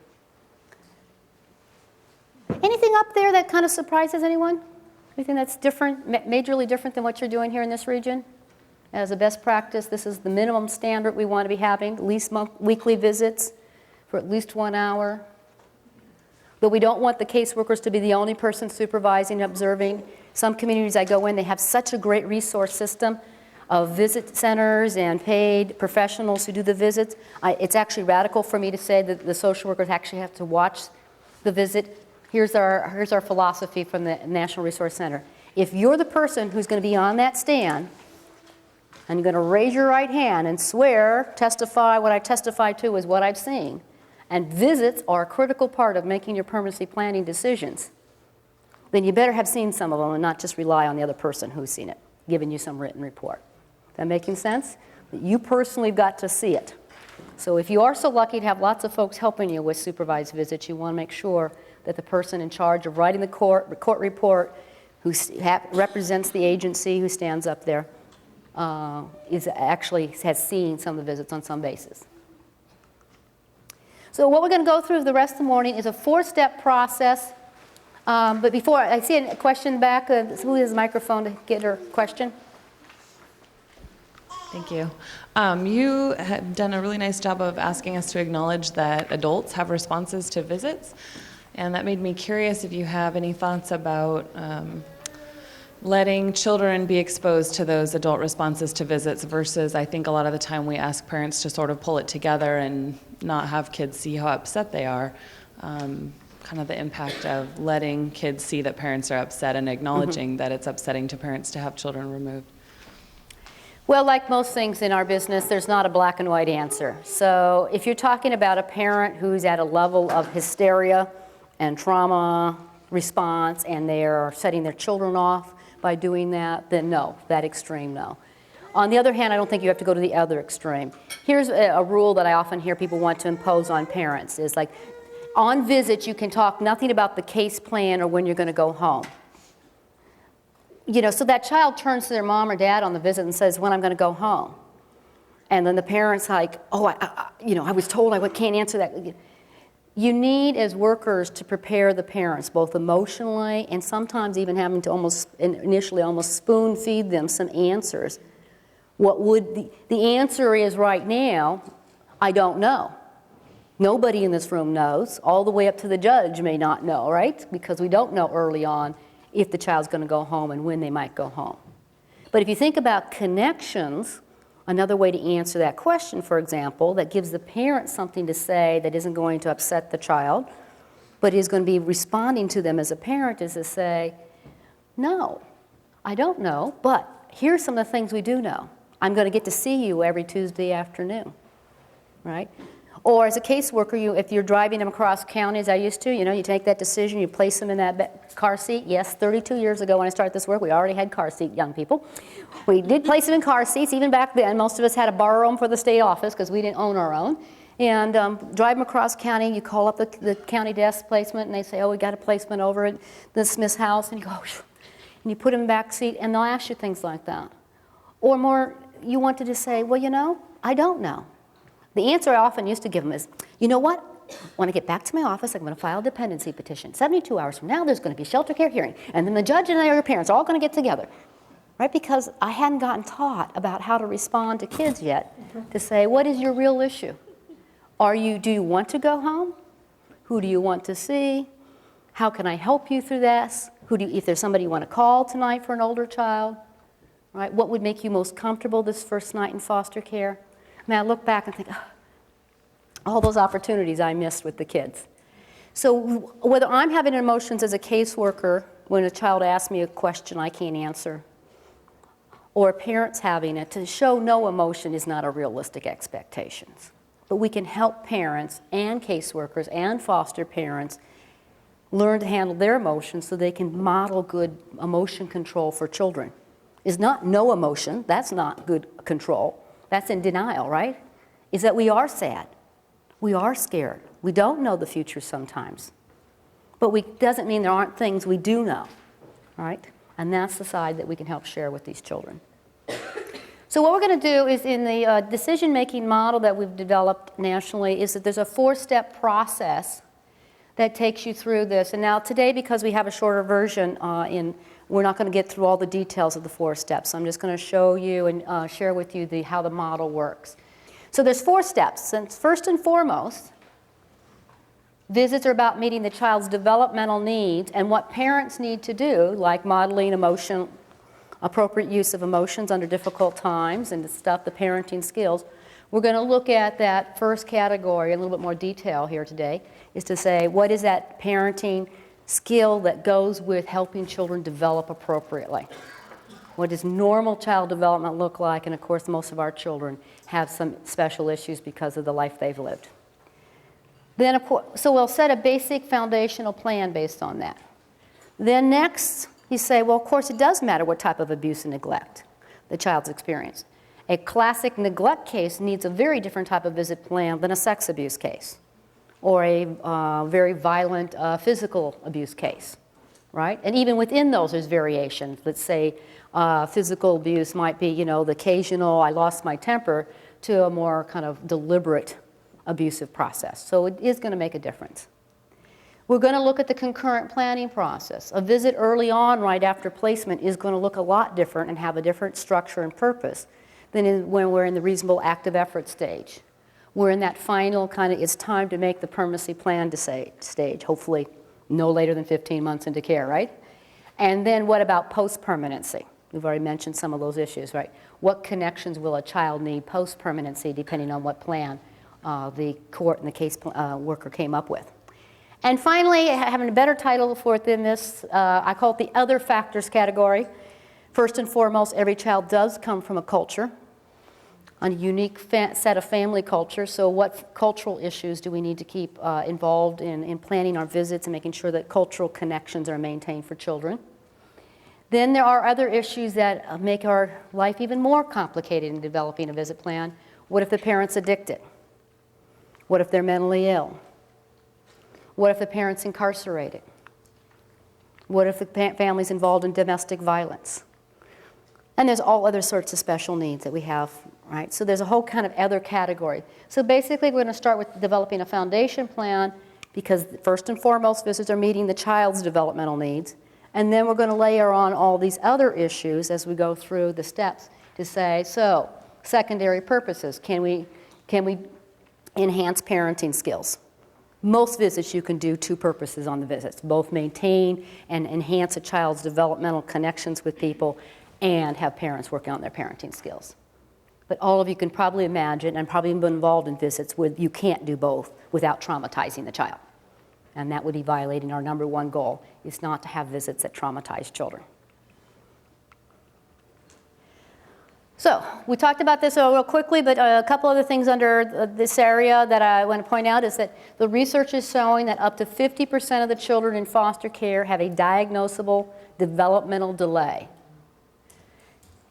Anything up there that kind of surprises anyone? Anything that's different, majorly different than what you're doing here in this region? As a best practice, this is the minimum standard we want to be having, at least weekly visits for at least 1 hour. But we don't want the caseworkers to be the only person supervising and observing. Some communities I go in, they have such a great resource system of visit centers and paid professionals who do the visits. It's actually radical for me to say that the social workers actually have to watch the visit. Here's our philosophy from the National Resource Center. If you're the person who's going to be on that stand and you're going to raise your right hand and swear, testify, what I testify to is what I've seen, and visits are a critical part of making your permanency planning decisions, then you better have seen some of them and not just rely on the other person who's seen it, giving you some written report. That making sense? You personally have got to see it. So if you are so lucky to have lots of folks helping you with supervised visits, you want to make sure that the person in charge of writing the court report, who represents the agency, who stands up there, has seen some of the visits on some basis. So what we're going to go through the rest of the morning is a 4-step process. But before, I see a question back. Who has a microphone to get her question? Thank you. You have done a really nice job of asking us to acknowledge that adults have responses to visits. And that made me curious if you have any thoughts about letting children be exposed to those adult responses to visits versus I think a lot of the time we ask parents to sort of pull it together and not have kids see how upset they are. kind of the impact of letting kids see that parents are upset and acknowledging that it's upsetting to parents to have children removed? Well, like most things in our business, there's not a black and white answer. So if you're talking about a parent who's at a level of hysteria and trauma response and they're setting their children off by doing that, then no, that extreme, no. On the other hand, I don't think you have to go to the other extreme. Here's a rule that I often hear people want to impose on parents is like, on visits, you can talk nothing about the case plan or when you're going to go home. You know, so that child turns to their mom or dad on the visit and says, when I'm going to go home. And then the parent's like, oh, I was told I can't answer that. You need, as workers, to prepare the parents, both emotionally and sometimes even having to initially almost spoon feed them some answers. What would the answer is right now, I don't know. Nobody in this room knows. All the way up to the judge may not know, right? Because we don't know early on if the child's going to go home and when they might go home. But if you think about connections, another way to answer that question, for example, that gives the parent something to say that isn't going to upset the child, but is going to be responding to them as a parent, is to say, no, I don't know, but here's some of the things we do know. I'm going to get to see you every Tuesday afternoon, right? Or as a caseworker, if you're driving them across county, as I used to, you take that decision, you place them in that car seat. Yes, 32 years ago when I started this work, we already had car seat young people. We did place them in car seats. Even back then, most of us had to borrow them for the state office because we didn't own our own. And drive them across county, you call up the county desk placement, and they say, oh, we got a placement over at the Smith's house. And you go, and you put them in the back seat, and they'll ask you things like that. Or more, you want to just say, well, I don't know. The answer I often used to give them is, you know what? When I get back to my office, I'm going to file a dependency petition. 72 hours from now, there's going to be a shelter care hearing. And then the judge and your parents are all going to get together. Right? Because I hadn't gotten taught about how to respond to kids yet to say, what is your real issue? Do you want to go home? Who do you want to see? How can I help you through this? If there's somebody you want to call tonight for an older child, right? What would make you most comfortable this first night in foster care? I look back and think, all those opportunities I missed with the kids. So whether I'm having emotions as a caseworker when a child asks me a question I can't answer, or parents having it, to show no emotion is not a realistic expectation. But we can help parents and caseworkers and foster parents learn to handle their emotions so they can model good emotion control for children. It's not no emotion, that's not good control. That's in denial, right? Is that we are sad. We are scared. We don't know the future sometimes. But doesn't mean there aren't things we do know, right? And that's the side that we can help share with these children. So what we're going to do is in the decision-making model that we've developed nationally is that there's a 4-step process that takes you through this. And now today, because we have a shorter version, we're not going to get through all the details of the 4 steps. I'm just going to show you and share with you how the model works. So there's 4 steps. And first and foremost, visits are about meeting the child's developmental needs and what parents need to do, like modeling appropriate use of emotions under difficult times and the parenting skills. We're going to look at that first category in a little bit more detail here today, is to say, what is that parenting skill that goes with helping children develop appropriately? What does normal child development look like? And of course, most of our children have some special issues because of the life they've lived. Then, so we'll set a basic foundational plan based on that. Then next, you say, well, of course, it does matter what type of abuse and neglect the child's experienced. A classic neglect case needs a very different type of visit plan than a sex abuse case or a very violent physical abuse case, right? And even within those, there's variations. Let's say physical abuse might be, the occasional, I lost my temper, to a more kind of deliberate abusive process. So it is going to make a difference. We're going to look at the concurrent planning process. A visit early on, right after placement, is going to look a lot different and have a different structure and purpose than when we're in the reasonable active effort stage. We're in that final kind of, it's time to make the permanency plan stage, hopefully no later than 15 months into care, right? And then what about post-permanency? We've already mentioned some of those issues, right? What connections will a child need post-permanency depending on what plan the court and the case worker came up with? And finally, having a better title for it than this, I call it the other factors category. First and foremost, every child does come from a culture, a unique set of family cultures. So what cultural issues do we need to keep involved in planning our visits and making sure that cultural connections are maintained for children? Then there are other issues that make our life even more complicated in developing a visit plan. What if the parent's addicted? What if they're mentally ill? What if the parent's incarcerated? What if the family's involved in domestic violence? And there's all other sorts of special needs that we have, right? So there's a whole kind of other category. So basically, we're going to start with developing a foundation plan because first and foremost, visits are meeting the child's developmental needs. And then we're going to layer on all these other issues as we go through the steps to say, so secondary purposes, can we enhance parenting skills? Most visits you can do two purposes on the visits, both maintain and enhance a child's developmental connections with people and have parents working on their parenting skills. But all of you can probably imagine and probably been involved in visits where you can't do both without traumatizing the child. And that would be violating our number one goal, is not to have visits that traumatize children. So we talked about this real quickly, but a couple other things under this area that I want to point out is that the research is showing that up to 50% of the children in foster care have a diagnosable developmental delay.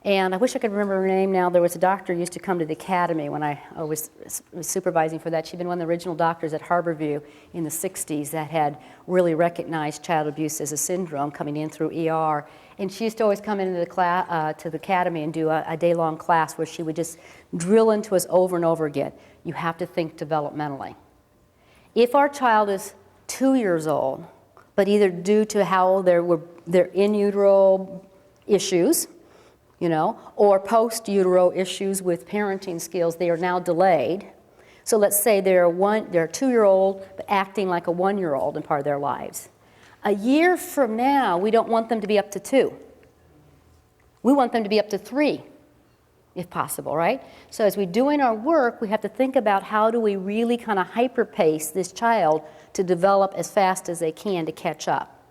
And I wish I could remember her name now. There was a doctor who used to come to the academy when I was supervising for that. She'd been one of the original doctors at Harborview in the 60s that had really recognized child abuse as a syndrome coming in through ER. And she used to always come into the academy and do a day-long class where she would just drill into us over and over again. You have to think developmentally. If our child is 2 years old, but either due to how their in utero issues, or post-utero issues with parenting skills, they are now delayed. So let's say they're a 2-year-old but acting like a 1-year-old in part of their lives. A year from now, we don't want them to be up to 2. We want them to be up to 3, if possible, right? So as we're doing our work, we have to think about how do we really kind of hyper-pace this child to develop as fast as they can to catch up.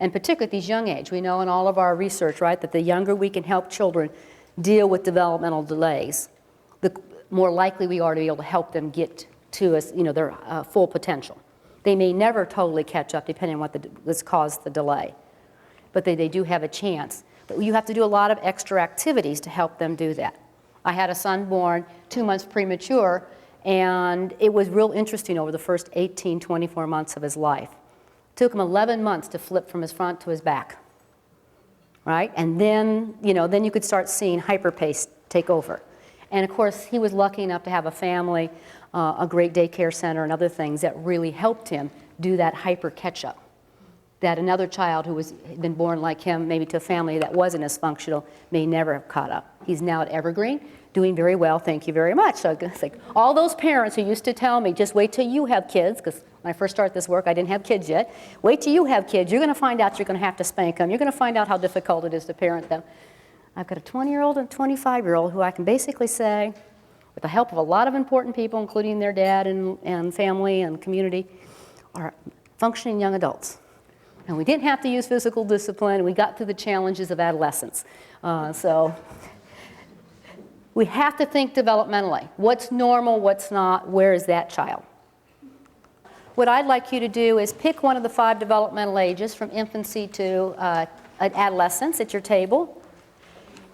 And particularly at these young age, we know in all of our research, right, that the younger we can help children deal with developmental delays, the more likely we are to be able to help them get to their full potential. They may never totally catch up, depending on what's caused the delay, but they do have a chance. But you have to do a lot of extra activities to help them do that. I had a son born 2 months premature, and it was real interesting over the first 18, 24 months of his life. It took him 11 months to flip from his front to his back, right? And then, then you could start seeing hyperpace take over. And of course, he was lucky enough to have a family, a great daycare center, and other things that really helped him do that hyper catch-up. That another child who had been born like him, maybe to a family that wasn't as functional, may never have caught up. He's now at Evergreen, doing very well, thank you very much. So it's like all those parents who used to tell me, just wait till you have kids, because when I first started this work, I didn't have kids yet. Wait till you have kids. You're going to find out you're going to have to spank them. You're going to find out how difficult it is to parent them. I've got a 20-year-old and a 25-year-old who I can basically say, with the help of a lot of important people, including their dad and family and community, are functioning young adults. And we didn't have to use physical discipline. We got through the challenges of adolescence. So we have to think developmentally. What's normal, what's not, where is that child? What I'd like you to do is pick one of the 5 developmental ages from infancy to adolescence at your table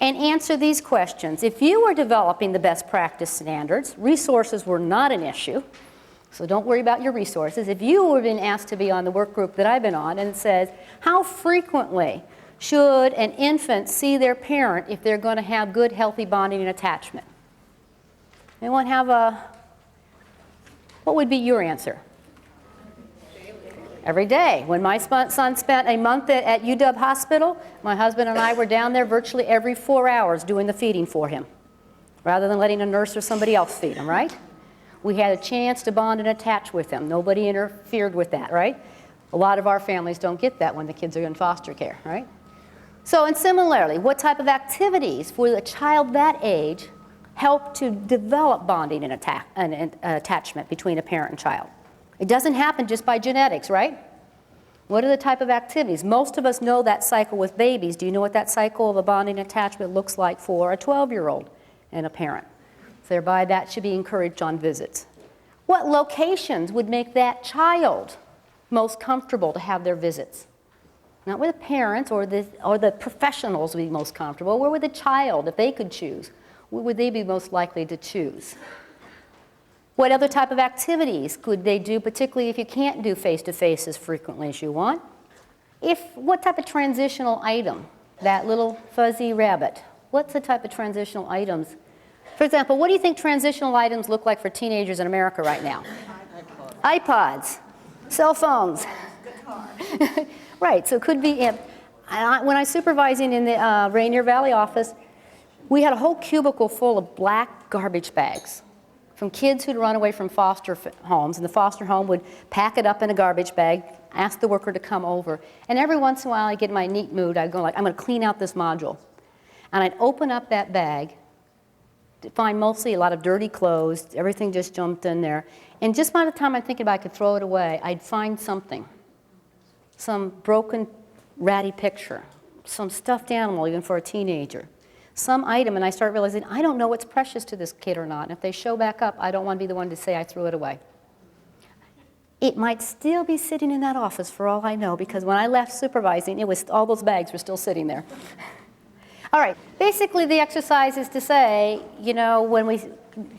and answer these questions. If you were developing the best practice standards, resources were not an issue, so don't worry about your resources. If you were being asked to be on the work group that I've been on and it says, how frequently should an infant see their parent if they're going to have good, healthy bonding and attachment? Anyone have what would be your answer? Every day. When my son spent a month at UW Hospital, my husband and I were down there virtually every 4 hours doing the feeding for him, rather than letting a nurse or somebody else feed him, right? We had a chance to bond and attach with him. Nobody interfered with that, right? A lot of our families don't get that when the kids are in foster care, right? So, and similarly, what type of activities for a child that age help to develop bonding and attachment between a parent and child? It doesn't happen just by genetics, right? What are the type of activities? Most of us know that cycle with babies. Do you know what that cycle of a bonding attachment looks like for a 12-year-old and a parent? Thereby, that should be encouraged on visits. What locations would make that child most comfortable to have their visits? Not where the parents or the professionals would be most comfortable. Where would the child, if they could choose, where would they be most likely to choose? What other type of activities could they do, particularly if you can't do face-to-face as frequently as you want? What type of transitional item, that little fuzzy rabbit, what's the type of transitional items? For example, what do you think transitional items look like for teenagers in America right now? iPods, cell phones. Right, so it could be, when I was supervising in the Rainier Valley office, we had a whole cubicle full of black garbage bags from kids who'd run away from foster homes, and the foster home would pack it up in a garbage bag, ask the worker to come over, and every once in a while I'd get in my neat mood, I'd go like, I'm going to clean out this module. And I'd open up that bag to find mostly a lot of dirty clothes, everything just jumped in there, and just by the time I'm thinking about I could throw it away, I'd find something, some broken, ratty picture, some stuffed animal even for a teenager, some item, and I start realizing I don't know what's precious to this kid or not. And if they show back up, I don't want to be the one to say I threw it away. It might still be sitting in that office for all I know, because when I left supervising, all those bags were still sitting there. All right, basically the exercise is to say, when we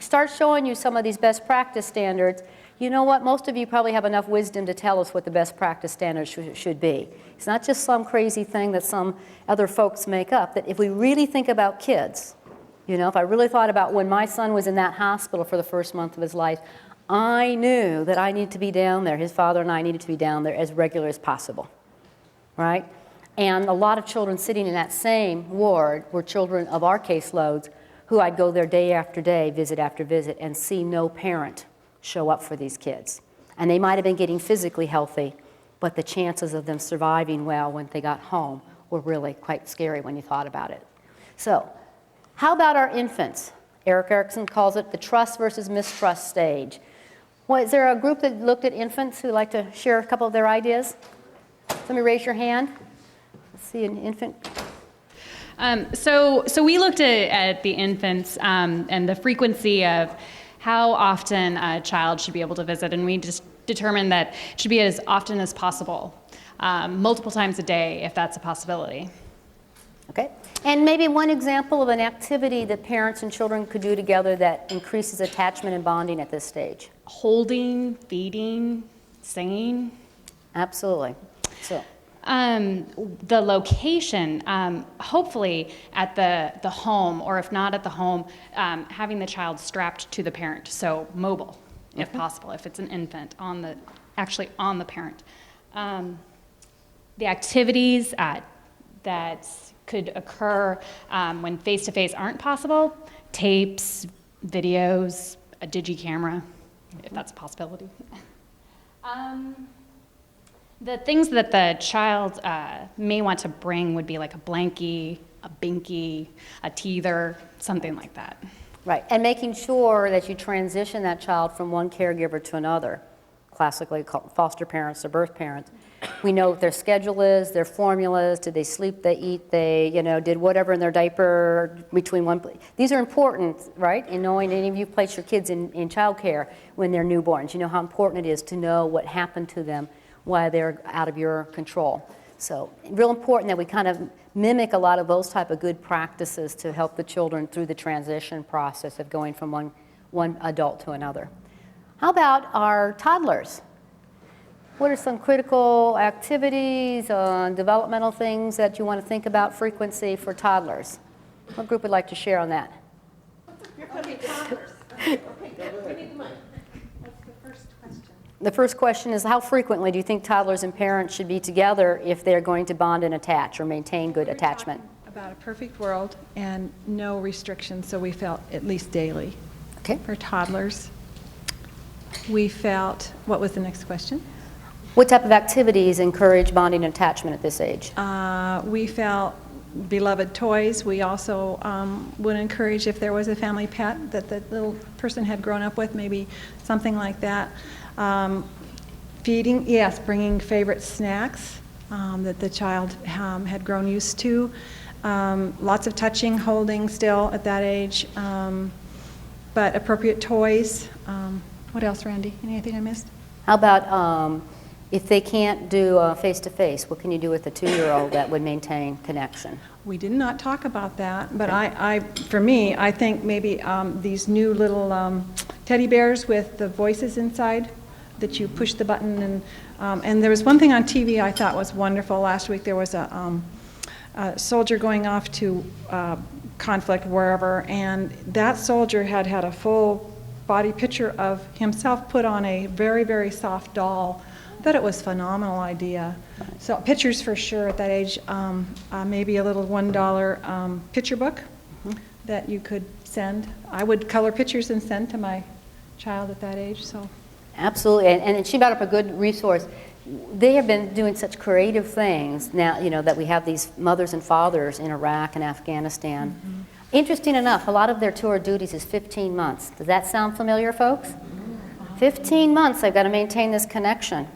start showing you some of these best practice standards, you know what, most of you probably have enough wisdom to tell us what the best practice standards should be. It's not just some crazy thing that some other folks make up, that if we really think about kids, if I really thought about when my son was in that hospital for the first month of his life, I knew that I needed to be down there, his father and I needed to be down there as regular as possible, right? And a lot of children sitting in that same ward were children of our caseloads who I'd go there day after day, visit after visit, and see no parent show up for these kids. And they might have been getting physically healthy, but the chances of them surviving well when they got home were really quite scary when you thought about it. So, how about our infants? Eric Erickson calls it the trust versus mistrust stage. Well, is there a group that looked at infants who'd like to share a couple of their ideas? Somebody raise your hand. Let's see an infant. So we looked at the infants and the frequency of how often a child should be able to visit, and we just determined that it should be as often as possible, multiple times a day if that's a possibility. Okay. And maybe one example of an activity that parents and children could do together that increases attachment and bonding at this stage. Holding, feeding, singing. Absolutely. So. The location, hopefully at the home, or if not at the home, having the child strapped to the parent, so mobile, if possible, if it's an infant, actually on the parent. The activities that could occur when face-to-face aren't possible, tapes, videos, a digi-camera, if that's a possibility. The things that the child may want to bring would be like a blankie, a binky, a teether, something like that. Right, and making sure that you transition that child from one caregiver to another, classically called foster parents or birth parents. We know what their schedule is, their formulas, did they sleep, they eat, they did whatever in their diaper between one. These are important, right? In knowing, any of you place your kids in child care when they're newborns. You know how important it is to know what happened to them while they're out of your control. So real important that we kind of mimic a lot of those type of good practices to help the children through the transition process of going from one adult to another. How about our toddlers? What are some critical activities, developmental things that you want to think about frequency for toddlers? What group would like to share on that? Okay, toddlers. Okay, we need the mic. The first question is, how frequently do you think toddlers and parents should be together if they're going to bond and attach or maintain good attachment? About a perfect world and no restrictions, so we felt at least daily. Okay. For toddlers, we felt, what was the next question? What type of activities encourage bonding and attachment at this age? We felt beloved toys. We also would encourage, if there was a family pet that the little person had grown up with, maybe something like that. Feeding, yes, bringing favorite snacks that the child had grown used to. Lots of touching, holding still at that age, but appropriate toys. What else, Randy? Anything I missed? How about if they can't do face-to-face, what can you do with a 2-year-old that would maintain connection? We did not talk about that, but for me, I think maybe these new little teddy bears with the voices inside that you push the button and there was one thing on TV I thought was wonderful. Last week there was a soldier going off to conflict wherever, and that soldier had a full body picture of himself put on a very, very soft doll. I thought it was a phenomenal idea. So pictures for sure at that age, maybe a little $1 picture book that you could send. I would color pictures and send to my child at that age. So. Absolutely, and she brought up a good resource. They have been doing such creative things now, that we have these mothers and fathers in Iraq and Afghanistan. Mm-hmm. Interesting enough, a lot of their tour of duties is 15 months. Does that sound familiar, folks? 15 months they've got to maintain this connection.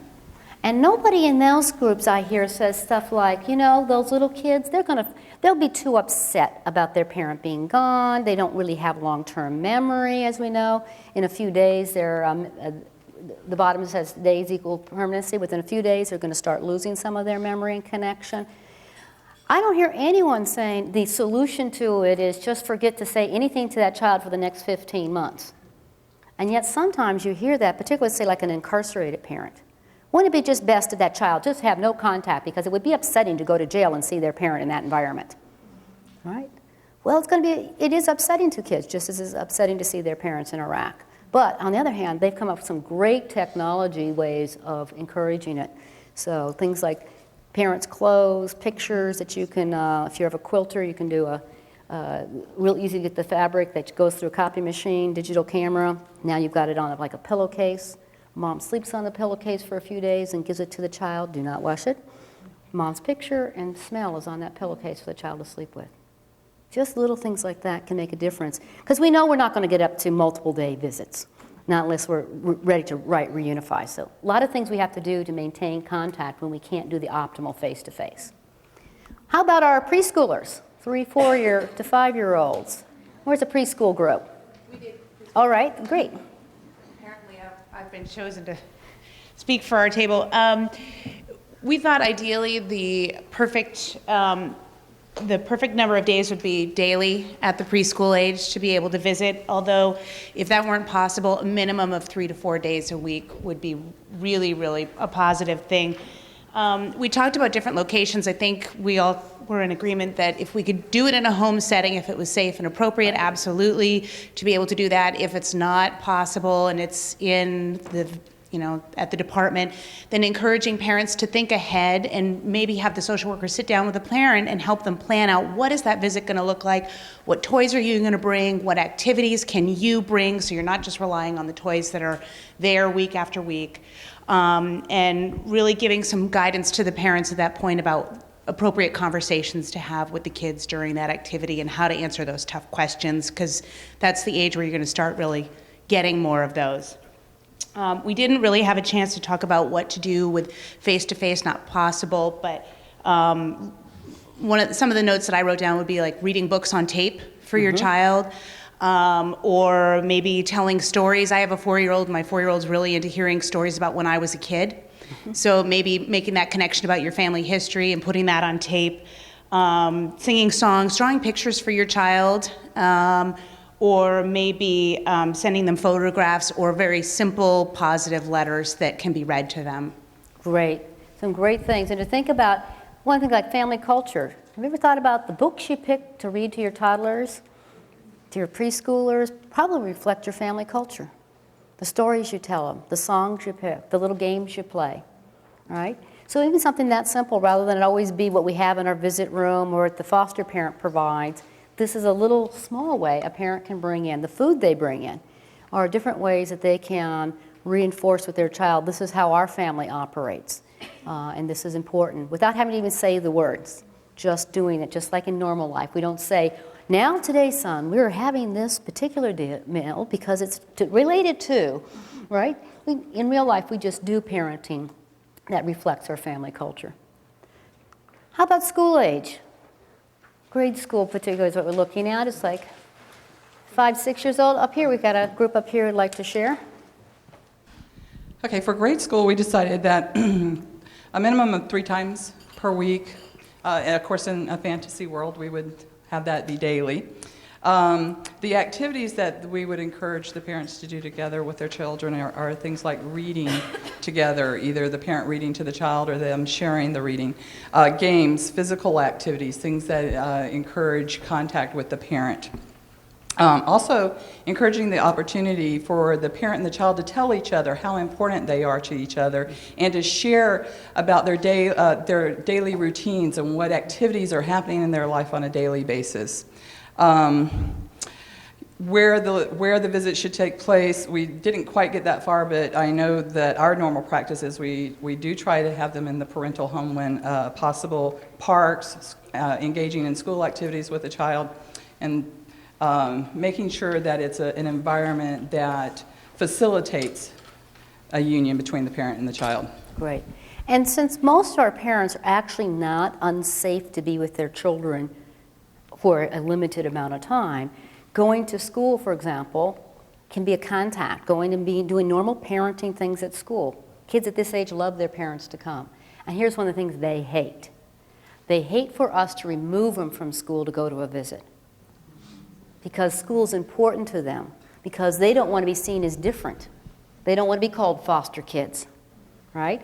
And nobody in those groups I hear says stuff like, those little kids, they'll be too upset about their parent being gone. They don't really have long-term memory, as we know. In a few days, the bottom says days equal permanency. Within a few days, they're going to start losing some of their memory and connection. I don't hear anyone saying the solution to it is just forget to say anything to that child for the next 15 months. And yet sometimes you hear that, particularly say like an incarcerated parent. Wouldn't it be just best that that child just have no contact because it would be upsetting to go to jail and see their parent in that environment? Right? Well, it is upsetting to kids just as it's upsetting to see their parents in Iraq. But on the other hand, they've come up with some great technology ways of encouraging it. So things like parents' clothes, pictures that you can, if you have a quilter, you can do real easy to get the fabric that goes through a copy machine, digital camera. Now you've got it on like a pillowcase. Mom sleeps on the pillowcase for a few days and gives it to the child. Do not wash it. Mom's picture and smell is on that pillowcase for the child to sleep with. Just little things like that can make a difference. Because we know we're not going to get up to multiple day visits, not unless we're ready to reunify. So a lot of things we have to do to maintain contact when we can't do the optimal face-to-face. How about our preschoolers, 3, 4 to 5-year-olds? Where's the preschool group? We did. All right, great. Apparently I've been chosen to speak for our table. We thought ideally the perfect number of days would be daily at the preschool age to be able to visit, although if that weren't possible, a minimum of 3 to 4 days a week would be really, really a positive thing. We talked about different locations. I think we all were in agreement that if we could do it in a home setting, if it was safe and appropriate, absolutely, to be able to do that. If it's not possible and it's in the at the department, then encouraging parents to think ahead and maybe have the social worker sit down with the parent and help them plan out what is that visit going to look like, what toys are you going to bring, what activities can you bring, so you're not just relying on the toys that are there week after week, and really giving some guidance to the parents at that point about appropriate conversations to have with the kids during that activity and how to answer those tough questions, because that's the age where you're going to start really getting more of those. We didn't really have a chance to talk about what to do with face-to-face, not possible, but some of the notes that I wrote down would be like reading books on tape for your child, or maybe telling stories. I have a 4-year-old, and my 4-year-old's really into hearing stories about when I was a kid. So maybe making that connection about your family history and putting that on tape, singing songs, drawing pictures for your child, or maybe sending them photographs or very simple positive letters that can be read to them. Great. Some great things. And to think about one thing like family culture. Have you ever thought about the books you pick to read to your toddlers, to your preschoolers, probably reflect your family culture. The stories you tell them, the songs you pick, the little games you play, all right? So even something that simple, rather than it always be what we have in our visit room or what the foster parent provides, this is a little small way a parent can bring in. The food they bring in are different ways that they can reinforce with their child, this is how our family operates, and this is important, without having to even say the words, just doing it, just like in normal life. We don't say, now today, son, we're having this particular meal because it's related to, right? In real life, we just do parenting that reflects our family culture. How about school age? Grade school particularly is what we're looking at. It's like 5, 6 years old. Up here, we've got a group up here who'd like to share. Okay, for grade school, we decided that a minimum of 3 times per week, and of course in a fantasy world, we would have that be daily. The activities that we would encourage the parents to do together with their children are things like reading together, either the parent reading to the child or them sharing the reading. Games, physical activities, things that encourage contact with the parent. Also, encouraging the opportunity for the parent and the child to tell each other how important they are to each other and to share about their daily routines and what activities are happening in their life on a daily basis. Where the visit should take place, we didn't quite get that far, but I know that our normal practice is we do try to have them in the parental home when possible, parks, engaging in school activities with the child, and making sure that it's an environment that facilitates a union between the parent and the child. Great. And since most of our parents are actually not unsafe to be with their children for a limited amount of time, going to school, for example, can be a contact, going and doing normal parenting things at school. Kids at this age love their parents to come. And here's one of the things they hate. They hate for us to remove them from school to go to a visit, because school's important to them, because they don't want to be seen as different. They don't want to be called foster kids, right?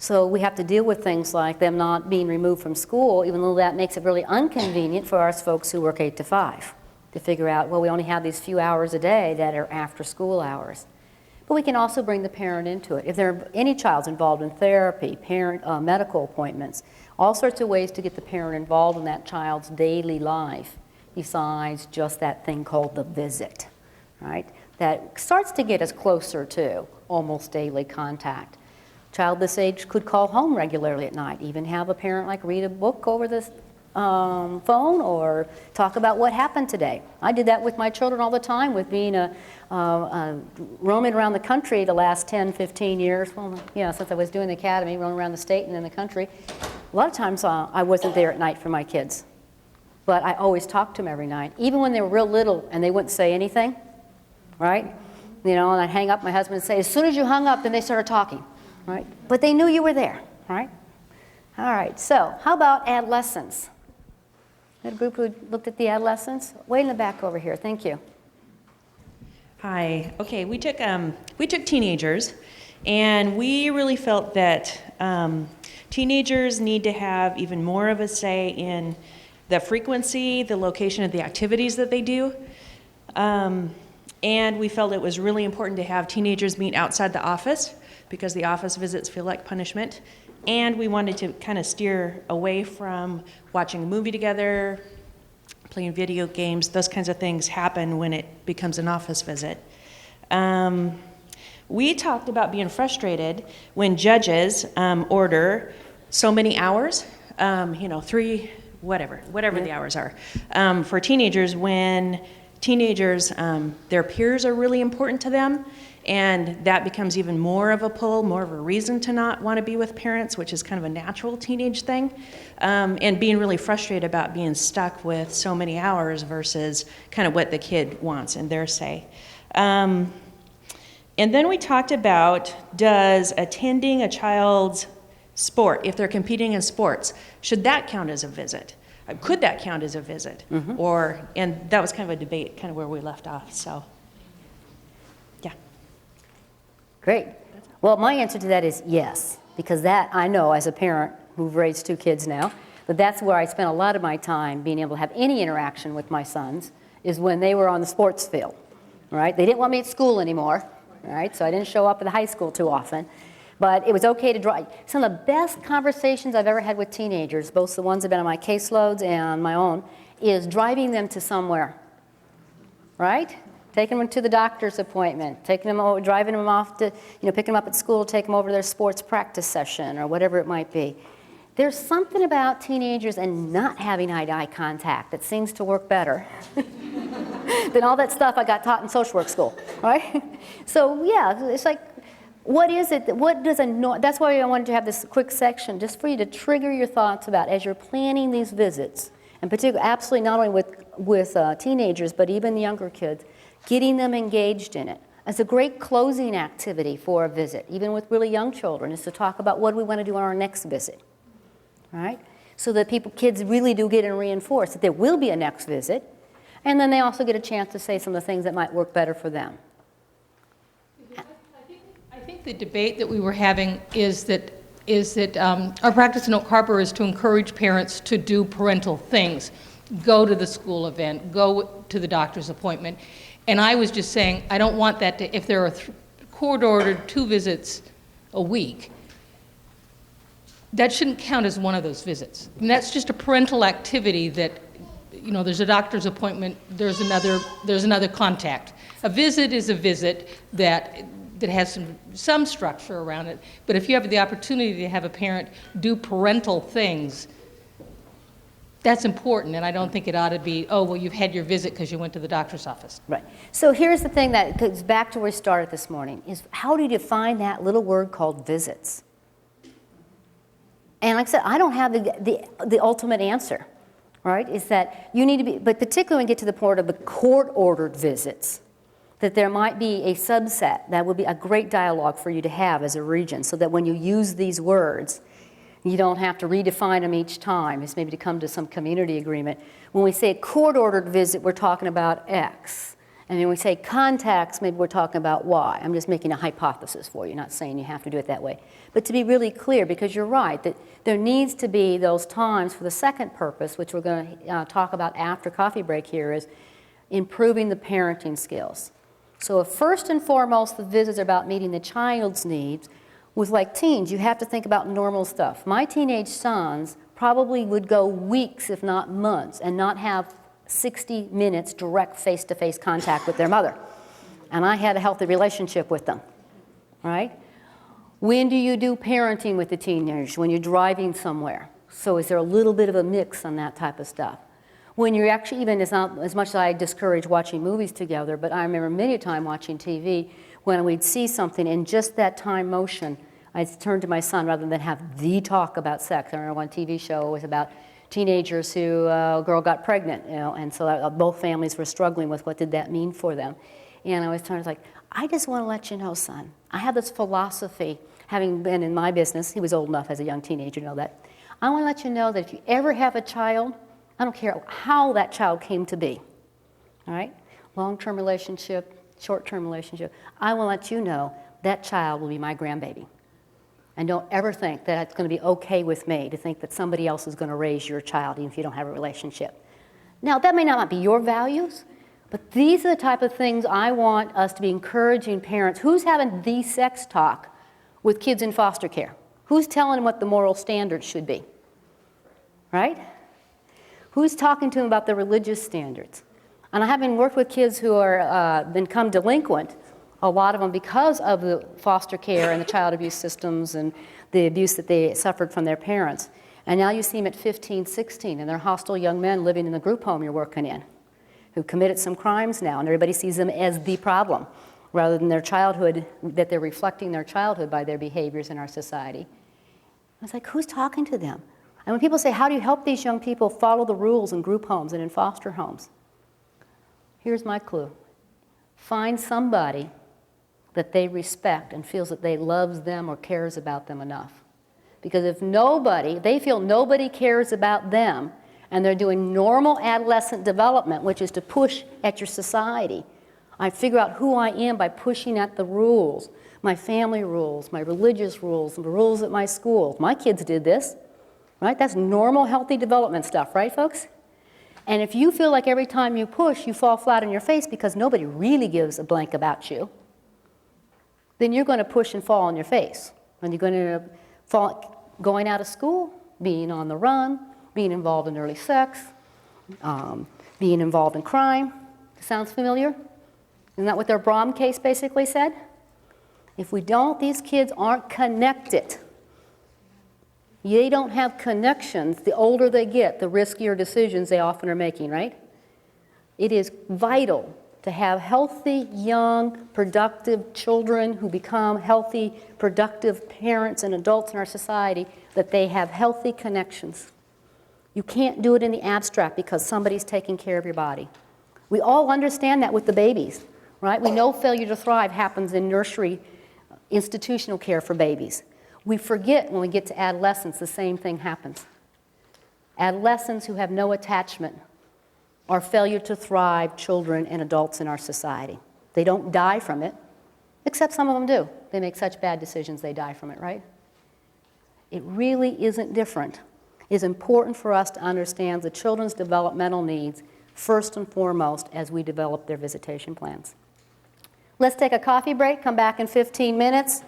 So we have to deal with things like them not being removed from school, even though that makes it really inconvenient for us folks who work 8 to 5, to figure out, well, we only have these few hours a day that are after school hours. But we can also bring the parent into it. If any child's involved in therapy, medical appointments, all sorts of ways to get the parent involved in that child's daily life, besides just that thing called the visit, right? That starts to get us closer to almost daily contact. Child this age could call home regularly at night, even have a parent like read a book over the phone or talk about what happened today. I did that with my children all the time, with being roaming around the country the last 10, 15 years. Well, since I was doing the academy, roaming around the state and then the country. A lot of times I wasn't there at night for my kids. But I always talked to them every night, even when they were real little and they wouldn't say anything, right? And I'd hang up, my husband would say, as soon as you hung up, then they started talking, right? But they knew you were there, right? All right, so how about adolescents? Had a group who looked at the adolescents? Way in the back over here, thank you. Hi. Okay, we took teenagers, and we really felt that teenagers need to have even more of a say in the frequency, the location of the activities that they do. And we felt it was really important to have teenagers meet outside the office, because the office visits feel like punishment. And we wanted to kind of steer away from watching a movie together, playing video games. Those kinds of things happen when it becomes an office visit. We talked about being frustrated when judges order so many hours, 3, whatever the hours are, for teenagers, when teenagers, their peers are really important to them, and that becomes even more of a pull, more of a reason to not want to be with parents, which is kind of a natural teenage thing, and being really frustrated about being stuck with so many hours versus kind of what the kid wants and their say. And then we talked about, does attending a child's sport, if they're competing in sports, should that count as a visit? Could that count as a visit? Mm-hmm. And that was kind of a debate, kind of where we left off, so, yeah. Great. Well, my answer to that is yes, because that I know as a parent who've raised 2 kids now, that's where I spent a lot of my time being able to have any interaction with my sons, is when they were on the sports field, right? They didn't want me at school anymore, right? So I didn't show up at the high school too often. But it was okay to drive. Some of the best conversations I've ever had with teenagers, both the ones that have been on my caseloads and my own, is driving them to somewhere, right? Taking them to the doctor's appointment, driving them off to, picking them up at school, take them over to their sports practice session or whatever it might be. There's something about teenagers and not having eye-to-eye contact that seems to work better than all that stuff I got taught in social work school, right? So yeah, it's like, what is it, what does that's why I wanted to have this quick section, just for you to trigger your thoughts about as you're planning these visits, and particularly, absolutely not only with teenagers, but even younger kids, getting them engaged in it. As a great closing activity for a visit, even with really young children, is to talk about what we want to do on our next visit, right? So that kids really do get and reinforce that there will be a next visit, and then they also get a chance to say some of the things that might work better for them. I think the debate that we were having is that our practice in Oak Harbor is to encourage parents to do parental things, go to the school event, go to the doctor's appointment. And I was just saying, I don't want that to, if there are court-ordered 2 visits a week, that shouldn't count as one of those visits. And that's just a parental activity that, you know, there's a doctor's appointment, there's another contact. A visit is a visit that has some structure around it, but if you have the opportunity to have a parent do parental things, that's important, and I don't think it ought to be, oh, well, you've had your visit because you went to the doctor's office. Right. So here's the thing that goes back to where we started this morning, is how do you define that little word called visits? And like I said, I don't have the ultimate answer, right? Is that you need to be, but particularly when you get to the point of the court-ordered visits, that there might be a subset that would be a great dialogue for you to have as a region, so that when you use these words, you don't have to redefine them each time. It's maybe to come to some community agreement. When we say court-ordered visit, we're talking about X. And when we say contacts, maybe we're talking about Y. I'm just making a hypothesis for you, not saying you have to do it that way. But to be really clear, because you're right, that there needs to be those times for the second purpose, which we're going to talk about after coffee break here, is improving the parenting skills. So if first and foremost the visits are about meeting the child's needs, with like teens, you have to think about normal stuff. My teenage sons probably would go weeks, if not months, and not have 60 minutes direct face-to-face contact with their mother. And I had a healthy relationship with them, right? When do you do parenting with the teenagers? When you're driving somewhere. So is there a little bit of a mix on that type of stuff? When you're actually, even it's not as much as I discourage watching movies together, but I remember many a time watching TV when we'd see something in just that time motion, I'd turn to my son rather than have the talk about sex. I remember one TV show was about teenagers who, a girl got pregnant, you know, and so both families were struggling with what did that mean for them. And I was trying to like, I just want to let you know, son, I have this philosophy, having been in my business, he was old enough as a young teenager to know that. I want to let you know that if you ever have a child, I don't care how that child came to be, all right? Long-term relationship, short-term relationship, I will let you know that child will be my grandbaby. And don't ever think that it's going to be okay with me to think that somebody else is going to raise your child even if you don't have a relationship. Now, that may not be your values, but these are the type of things I want us to be encouraging parents. Who's having the sex talk with kids in foster care? Who's telling them what the moral standards should be? Right? Who's talking to them about the religious standards? And I having worked with kids who are become delinquent, a lot of them because of the foster care and the child abuse systems and the abuse that they suffered from their parents. And now you see them at 15, 16, and they're hostile young men living in the group home you're working in who committed some crimes now, and everybody sees them as the problem rather than their childhood, that they're reflecting their childhood by their behaviors in our society. I was like, who's talking to them? And when people say, how do you help these young people follow the rules in group homes and in foster homes? Here's my clue. Find somebody that they respect and feels that they loves them or cares about them enough. Because if they feel nobody cares about them, and they're doing normal adolescent development, which is to push at your society. I figure out who I am by pushing at the rules, my family rules, my religious rules, the rules at my school. My kids did this, right? That's normal, healthy development stuff, right, folks? And if you feel like every time you push, you fall flat on your face because nobody really gives a blank about you, then you're going to push and fall on your face. And you're going to fall going out of school, being on the run, being involved in early sex, being involved in crime. Sounds familiar? Isn't that what their Brahm case basically said? If we don't, these kids aren't connected. They don't have connections. The older they get, the riskier decisions they often are making, right? It is vital to have healthy, young, productive children who become healthy, productive parents and adults in our society, that they have healthy connections. You can't do it in the abstract because somebody's taking care of your body. We all understand that with the babies, right? We know failure to thrive happens in nursery, institutional care for babies. We forget when we get to adolescence, the same thing happens. Adolescents who have no attachment are failure to thrive children and adults in our society. They don't die from it, except some of them do. They make such bad decisions they die from it, right? It really isn't different. It's important for us to understand the children's developmental needs first and foremost as we develop their visitation plans. Let's take a coffee break, come back in 15 minutes.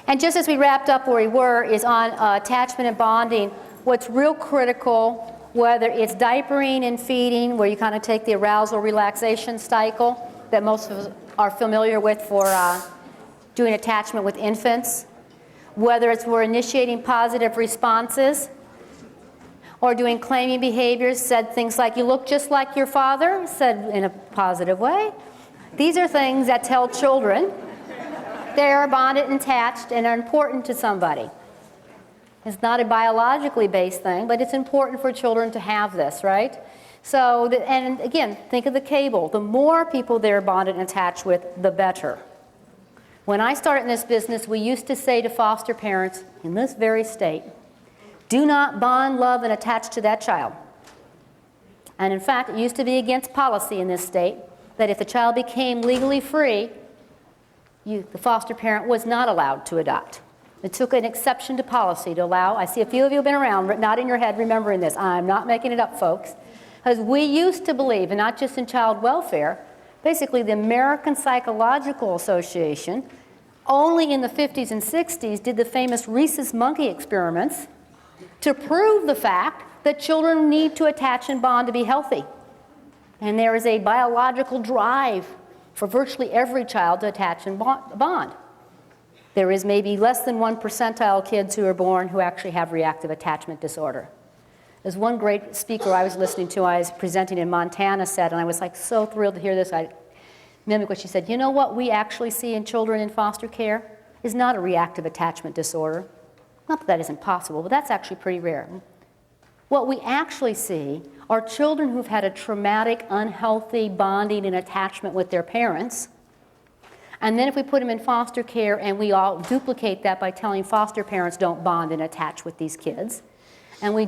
And just as we wrapped up where we were is on attachment and bonding, what's real critical, whether it's diapering and feeding, where you kind of take the arousal relaxation cycle that most of us are familiar with for doing attachment with infants, whether it's we're initiating positive responses or doing claiming behaviors, said things like, you look just like your father, said in a positive way. These are things that tell children they are bonded and attached and are important to somebody. It's not a biologically based thing, but it's important for children to have this, right? So, and again, think of the cable. The more people they're bonded and attached with, the better. When I started in this business, we used to say to foster parents in this very state, do not bond, love, and attach to that child. And in fact, it used to be against policy in this state that if the child became legally free, the foster parent was not allowed to adopt. It took an exception to policy to allow, I see a few of you have been around, not in your head remembering this. I'm not making it up, folks. Because we used to believe, and not just in child welfare, basically the American Psychological Association, only in the 50s and 60s did the famous rhesus monkey experiments to prove the fact that children need to attach and bond to be healthy. And there is a biological drive for virtually every child to attach and bond. There is maybe less than 1 percentile kids who are born who actually have reactive attachment disorder. There's one great speaker I was listening to, I was presenting in Montana, said, and I was like so thrilled to hear this, I mimic what she said, you know what we actually see in children in foster care is not a reactive attachment disorder. Not that that isn't possible, but that's actually pretty rare. What we actually see are children who've had a traumatic, unhealthy bonding and attachment with their parents. And then if we put them in foster care and we all duplicate that by telling foster parents don't bond and attach with these kids, and we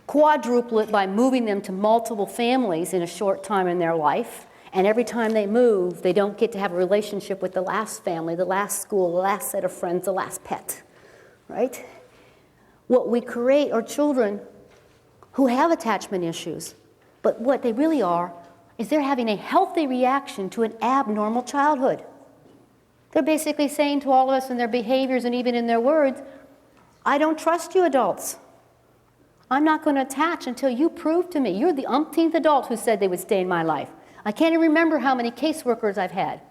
quadruple it by moving them to multiple families in a short time in their life, and every time they move, they don't get to have a relationship with the last family, the last school, the last set of friends, the last pet, right? What we create are children who have attachment issues, but what they really are is they're having a healthy reaction to an abnormal childhood. They're basically saying to all of us in their behaviors and even in their words, I don't trust you adults. I'm not going to attach until you prove to me. You're the umpteenth adult who said they would stay in my life. I can't even remember how many caseworkers I've had,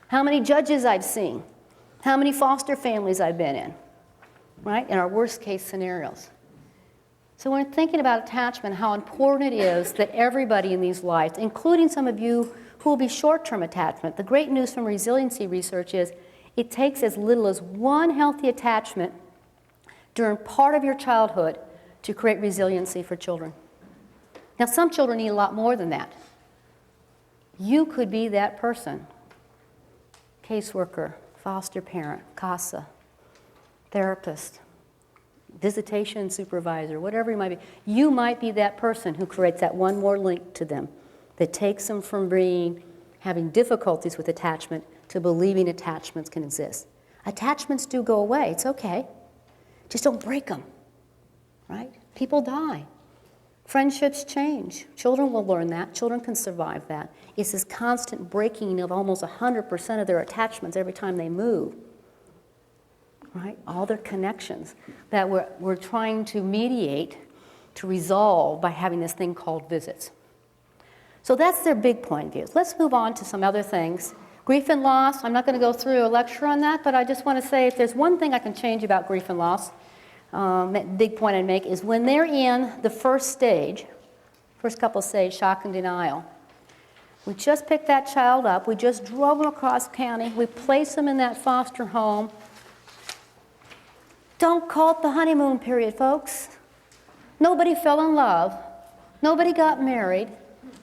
how many judges I've seen, how many foster families I've been in, right? In our worst case scenarios. So when thinking about attachment, how important it is that everybody in these lives, including some of you who will be short-term attachment, the great news from resiliency research is it takes as little as one healthy attachment during part of your childhood to create resiliency for children. Now, some children need a lot more than that. You could be that person, caseworker, foster parent, CASA, therapist, visitation supervisor, whatever you might be. You might be that person who creates that one more link to them that takes them from having difficulties with attachment to believing attachments can exist. Attachments do go away. It's okay. Just don't break them, right? People die. Friendships change. Children will learn that. Children can survive that. It's this constant breaking of almost 100% of their attachments every time they move, right? All their connections that we're trying to mediate, to resolve by having this thing called visits. So that's their big point of view. Let's move on to some other things. Grief and loss, I'm not going to go through a lecture on that, but I just want to say if there's one thing I can change about grief and loss, that big point I'd make is when they're in the first couple of stages, shock and denial, We just picked that child up. We just drove them across county. We placed them in that foster home. Don't call it the honeymoon period, folks. Nobody fell in love. Nobody got married.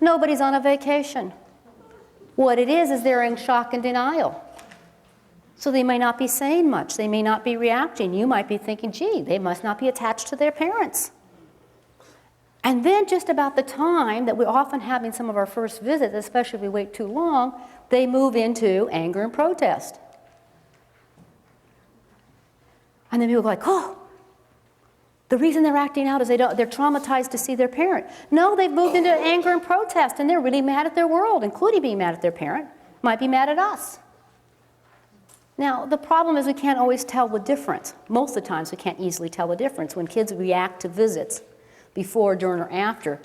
Nobody's on a vacation. What it is they're in shock and denial. So they may not be saying much. They may not be reacting. You might be thinking, gee, they must not be attached to their parents. And then just about the time that we're often having some of our first visits, especially if we wait too long, they move into anger and protest. And then people go like, oh, the reason they're acting out is they're traumatized to see their parent. No, they've moved into anger and protest, and they're really mad at their world, including being mad at their parent. Might be mad at us. Now, the problem is we can't always tell the difference. Most of the times we can't easily tell the difference when kids react to visits before, during, or after.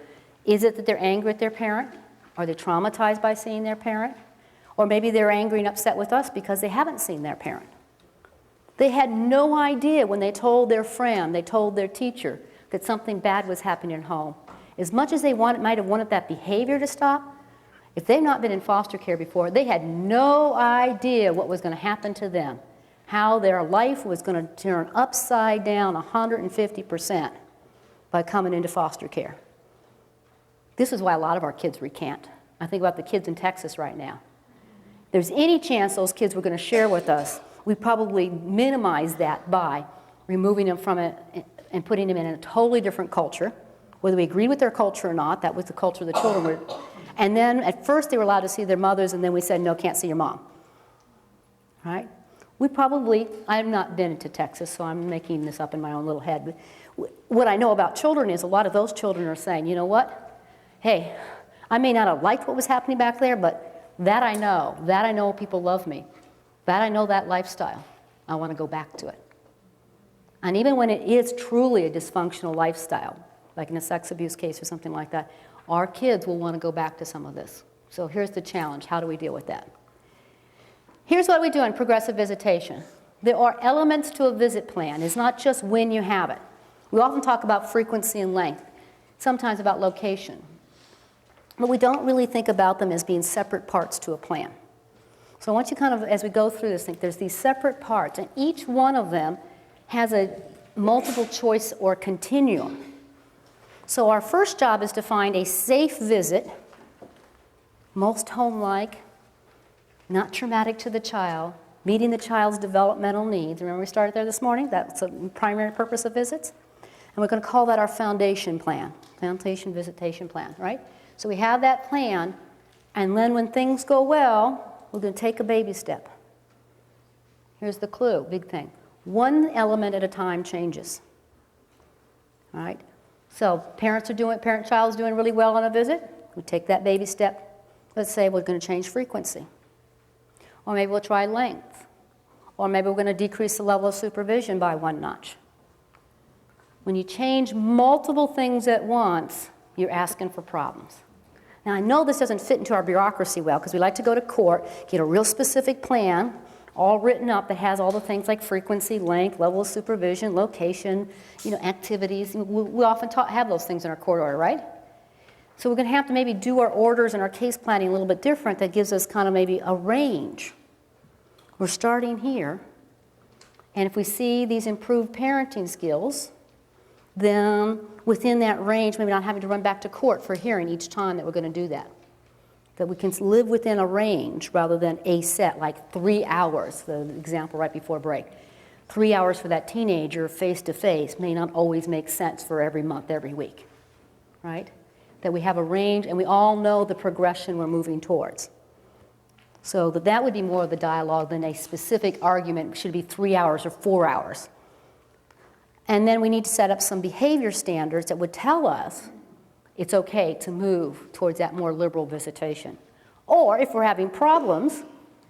Is it that they're angry at their parent? Are they traumatized by seeing their parent? Or maybe they're angry and upset with us because they haven't seen their parent. They had no idea when they told their friend, they told their teacher that something bad was happening at home. As much as they might have wanted that behavior to stop, if they've not been in foster care before, they had no idea what was going to happen to them, how their life was going to turn upside down 150% by coming into foster care. This is why a lot of our kids recant. I think about the kids in Texas right now. If there's any chance those kids were going to share with us, we probably minimize that by removing them from it and putting them in a totally different culture. Whether we agreed with their culture or not, that was the culture the children were. And then at first they were allowed to see their mothers, and then we said, no, can't see your mom. Right? We probably, I've not been to Texas, so I'm making this up in my own little head. But what I know about children is a lot of those children are saying, you know what? Hey, I may not have liked what was happening back there, but that I know people love me. That I know that lifestyle. I want to go back to it. And even when it is truly a dysfunctional lifestyle, like in a sex abuse case or something like that, our kids will want to go back to some of this. So here's the challenge. How do we deal with that? Here's what we do in progressive visitation. There are elements to a visit plan. It's not just when you have it. We often talk about frequency and length, sometimes about location. But we don't really think about them as being separate parts to a plan. So I want you kind of, as we go through this, think there's these separate parts, and each one of them has a multiple choice or continuum. So our first job is to find a safe visit, most home-like, not traumatic to the child, meeting the child's developmental needs. Remember we started there this morning? That's the primary purpose of visits. And we're going to call that our foundation plan, foundation visitation plan, right? So we have that plan, and then when things go well, we're going to take a baby step. Here's the clue, big thing. One element at a time changes. All right? So parent-child's doing really well on a visit. We take that baby step. Let's say we're going to change frequency. Or maybe we'll try length. Or maybe we're going to decrease the level of supervision by 1 notch. When you change multiple things at once, you're asking for problems. Now, I know this doesn't fit into our bureaucracy well because we like to go to court, get a real specific plan, all written up that has all the things like frequency, length, level of supervision, location, activities. We often have those things in our court order, right? So we're going to have to maybe do our orders and our case planning a little bit different. That gives us kind of maybe a range. We're starting here, and if we see these improved parenting skills, then within that range, maybe not having to run back to court for hearing each time that we're going to do that. That we can live within a range rather than a set, like 3 hours, the example right before break. 3 hours for that teenager face-to-face may not always make sense for every month, every week, right? That we have a range and we all know the progression we're moving towards. So that would be more of the dialogue than a specific argument, should it be 3 hours or 4 hours. And then we need to set up some behavior standards that would tell us it's okay to move towards that more liberal visitation. Or if we're having problems,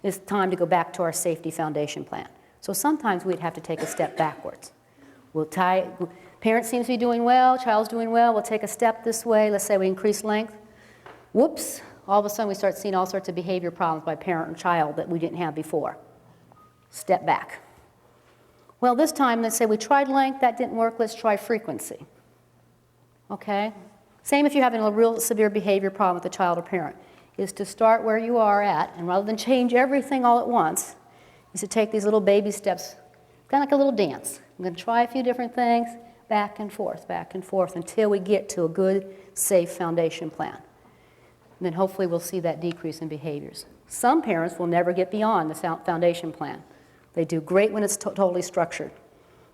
it's time to go back to our safety foundation plan. So sometimes we'd have to take a step backwards. Parent seems to be doing well, child's doing well, we'll take a step this way, let's say we increase length. Whoops, all of a sudden we start seeing all sorts of behavior problems by parent and child that we didn't have before. Step back. Well, this time, let's say we tried length, that didn't work, let's try frequency. Okay? Same if you're having a real severe behavior problem with a child or parent. is to start where you are at, and rather than change everything all at once, is to take these little baby steps, kind of like a little dance. I'm going to try a few different things, back and forth, until we get to a good, safe foundation plan. And then hopefully we'll see that decrease in behaviors. Some parents will never get beyond the foundation plan. They do great when it's totally structured.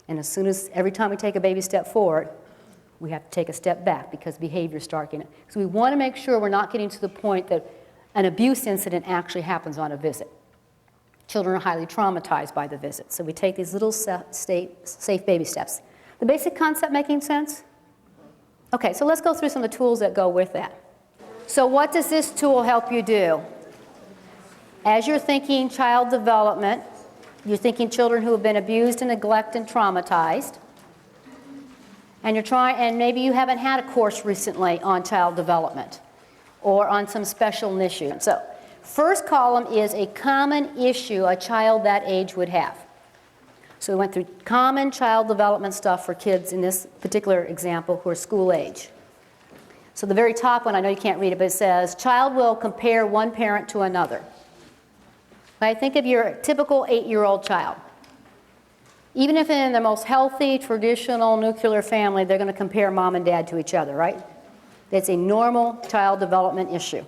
And as soon as, every time we take a baby step forward, we have to take a step back because behaviors start getting it. So we want to make sure we're not getting to the point that an abuse incident actually happens on a visit. Children are highly traumatized by the visit. So we take these little safe baby steps. The basic concept making sense? Okay, so let's go through some of the tools that go with that. So what does this tool help you do? As you're thinking child development, you're thinking children who have been abused and neglected and traumatized, and you're trying, and maybe you haven't had a course recently on child development or on some special issue. So first column is a common issue a child that age would have. So we went through common child development stuff for kids in this particular example who are school age. So the very top one, I know you can't read it, but it says, child will compare one parent to another. Right? Think of your typical 8-year-old child. Even if in the most healthy, traditional, nuclear family, they're going to compare mom and dad to each other, right? That's a normal child development issue.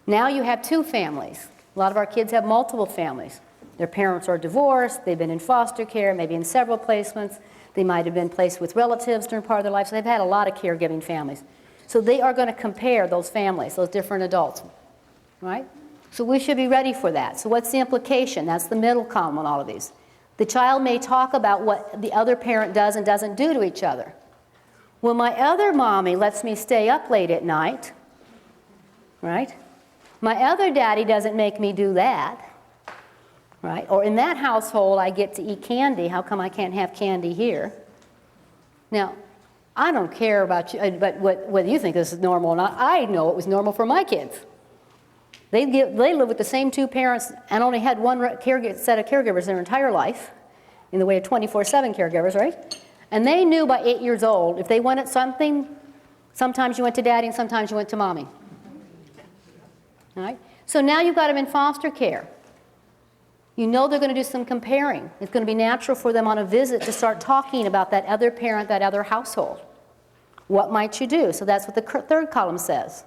Now you have two families. A lot of our kids have multiple families. Their parents are divorced, they've been in foster care, maybe in several placements. They might have been placed with relatives during part of their life, so they've had a lot of caregiving families. So they are going to compare those families, those different adults, right? So we should be ready for that. So what's the implication? That's the middle column on all of these. The child may talk about what the other parent does and doesn't do to each other. Well, my other mommy lets me stay up late at night, right? My other daddy doesn't make me do that, right? Or in that household, I get to eat candy. How come I can't have candy here? Now, I don't care about you, but whether you think this is normal or not. I know it was normal for my kids. They live with the same two parents and only had one set of caregivers their entire life, in the way of 24/7 caregivers, right? And they knew by 8 years old, if they wanted something, sometimes you went to daddy and sometimes you went to mommy. All right? So now you've got them in foster care. You know they're going to do some comparing. It's going to be natural for them on a visit to start talking about that other parent, that other household. What might you do? So that's what the third column says.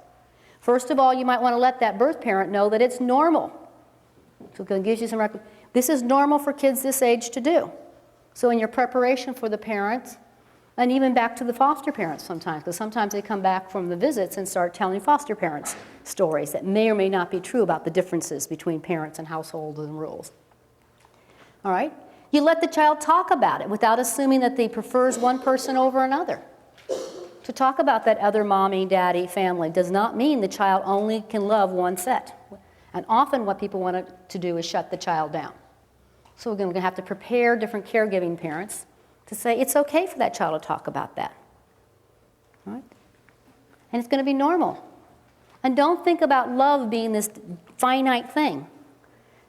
First of all, you might want to let that birth parent know that it's normal. So it gives you some this is normal for kids this age to do. So in your preparation for the parents, and even back to the foster parents sometimes, because sometimes they come back from the visits and start telling foster parents stories that may or may not be true about the differences between parents and households and rules. All right? You let the child talk about it without assuming that they prefers one person over another. To talk about that other mommy, daddy, family does not mean the child only can love one set. And often what people want to do is shut the child down. So we're going to have to prepare different caregiving parents to say it's okay for that child to talk about that. All right? And it's going to be normal. And don't think about love being this finite thing.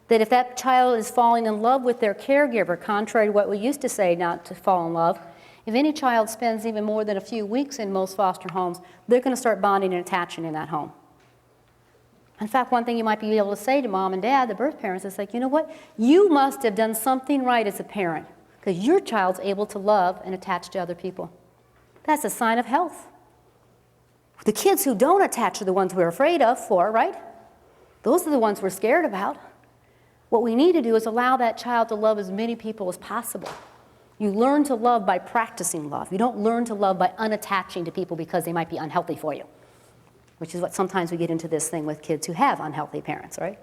That if that child is falling in love with their caregiver, contrary to what we used to say not to fall in love, if any child spends even more than a few weeks in most foster homes, they're going to start bonding and attaching in that home. In fact, one thing you might be able to say to mom and dad, the birth parents, is like, you know what? You must have done something right as a parent because your child's able to love and attach to other people. That's a sign of health. The kids who don't attach are the ones we're afraid of right? Those are the ones we're scared about. What we need to do is allow that child to love as many people as possible. You learn to love by practicing love. You don't learn to love by unattaching to people because they might be unhealthy for you, which is what sometimes we get into this thing with kids who have unhealthy parents, right?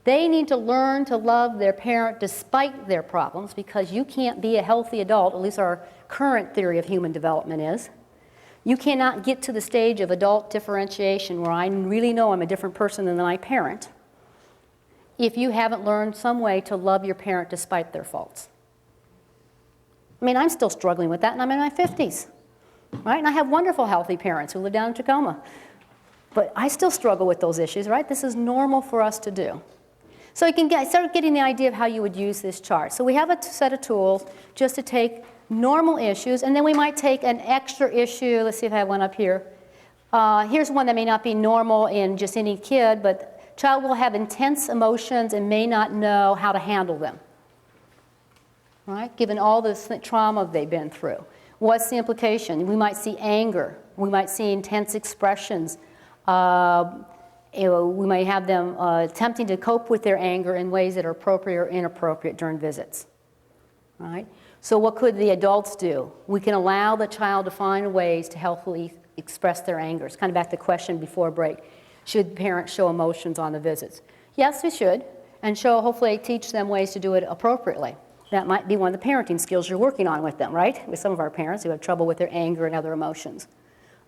They need to learn to love their parent despite their problems because you can't be a healthy adult, at least our current theory of human development is. You cannot get to the stage of adult differentiation where I really know I'm a different person than my parent if you haven't learned some way to love your parent despite their faults. I mean, I'm still struggling with that, and I'm in my 50s, right? And I have wonderful, healthy parents who live down in Tacoma. But I still struggle with those issues, right? This is normal for us to do. So you can start getting the idea of how you would use this chart. So we have a set of tools just to take normal issues, and then we might take an extra issue. Let's see if I have one up here. Here's one that may not be normal in just any kid, but child will have intense emotions and may not know how to handle them, right? Given all this trauma they've been through. What's the implication? We might see anger. We might see intense expressions. We might have them attempting to cope with their anger in ways that are appropriate or inappropriate during visits, right? So what could the adults do? We can allow the child to find ways to healthily express their anger. It's kind of back to the question before break. Should parents show emotions on the visits? Yes, we should, and hopefully teach them ways to do it appropriately. That might be one of the parenting skills you're working on with them, right? With some of our parents who have trouble with their anger and other emotions,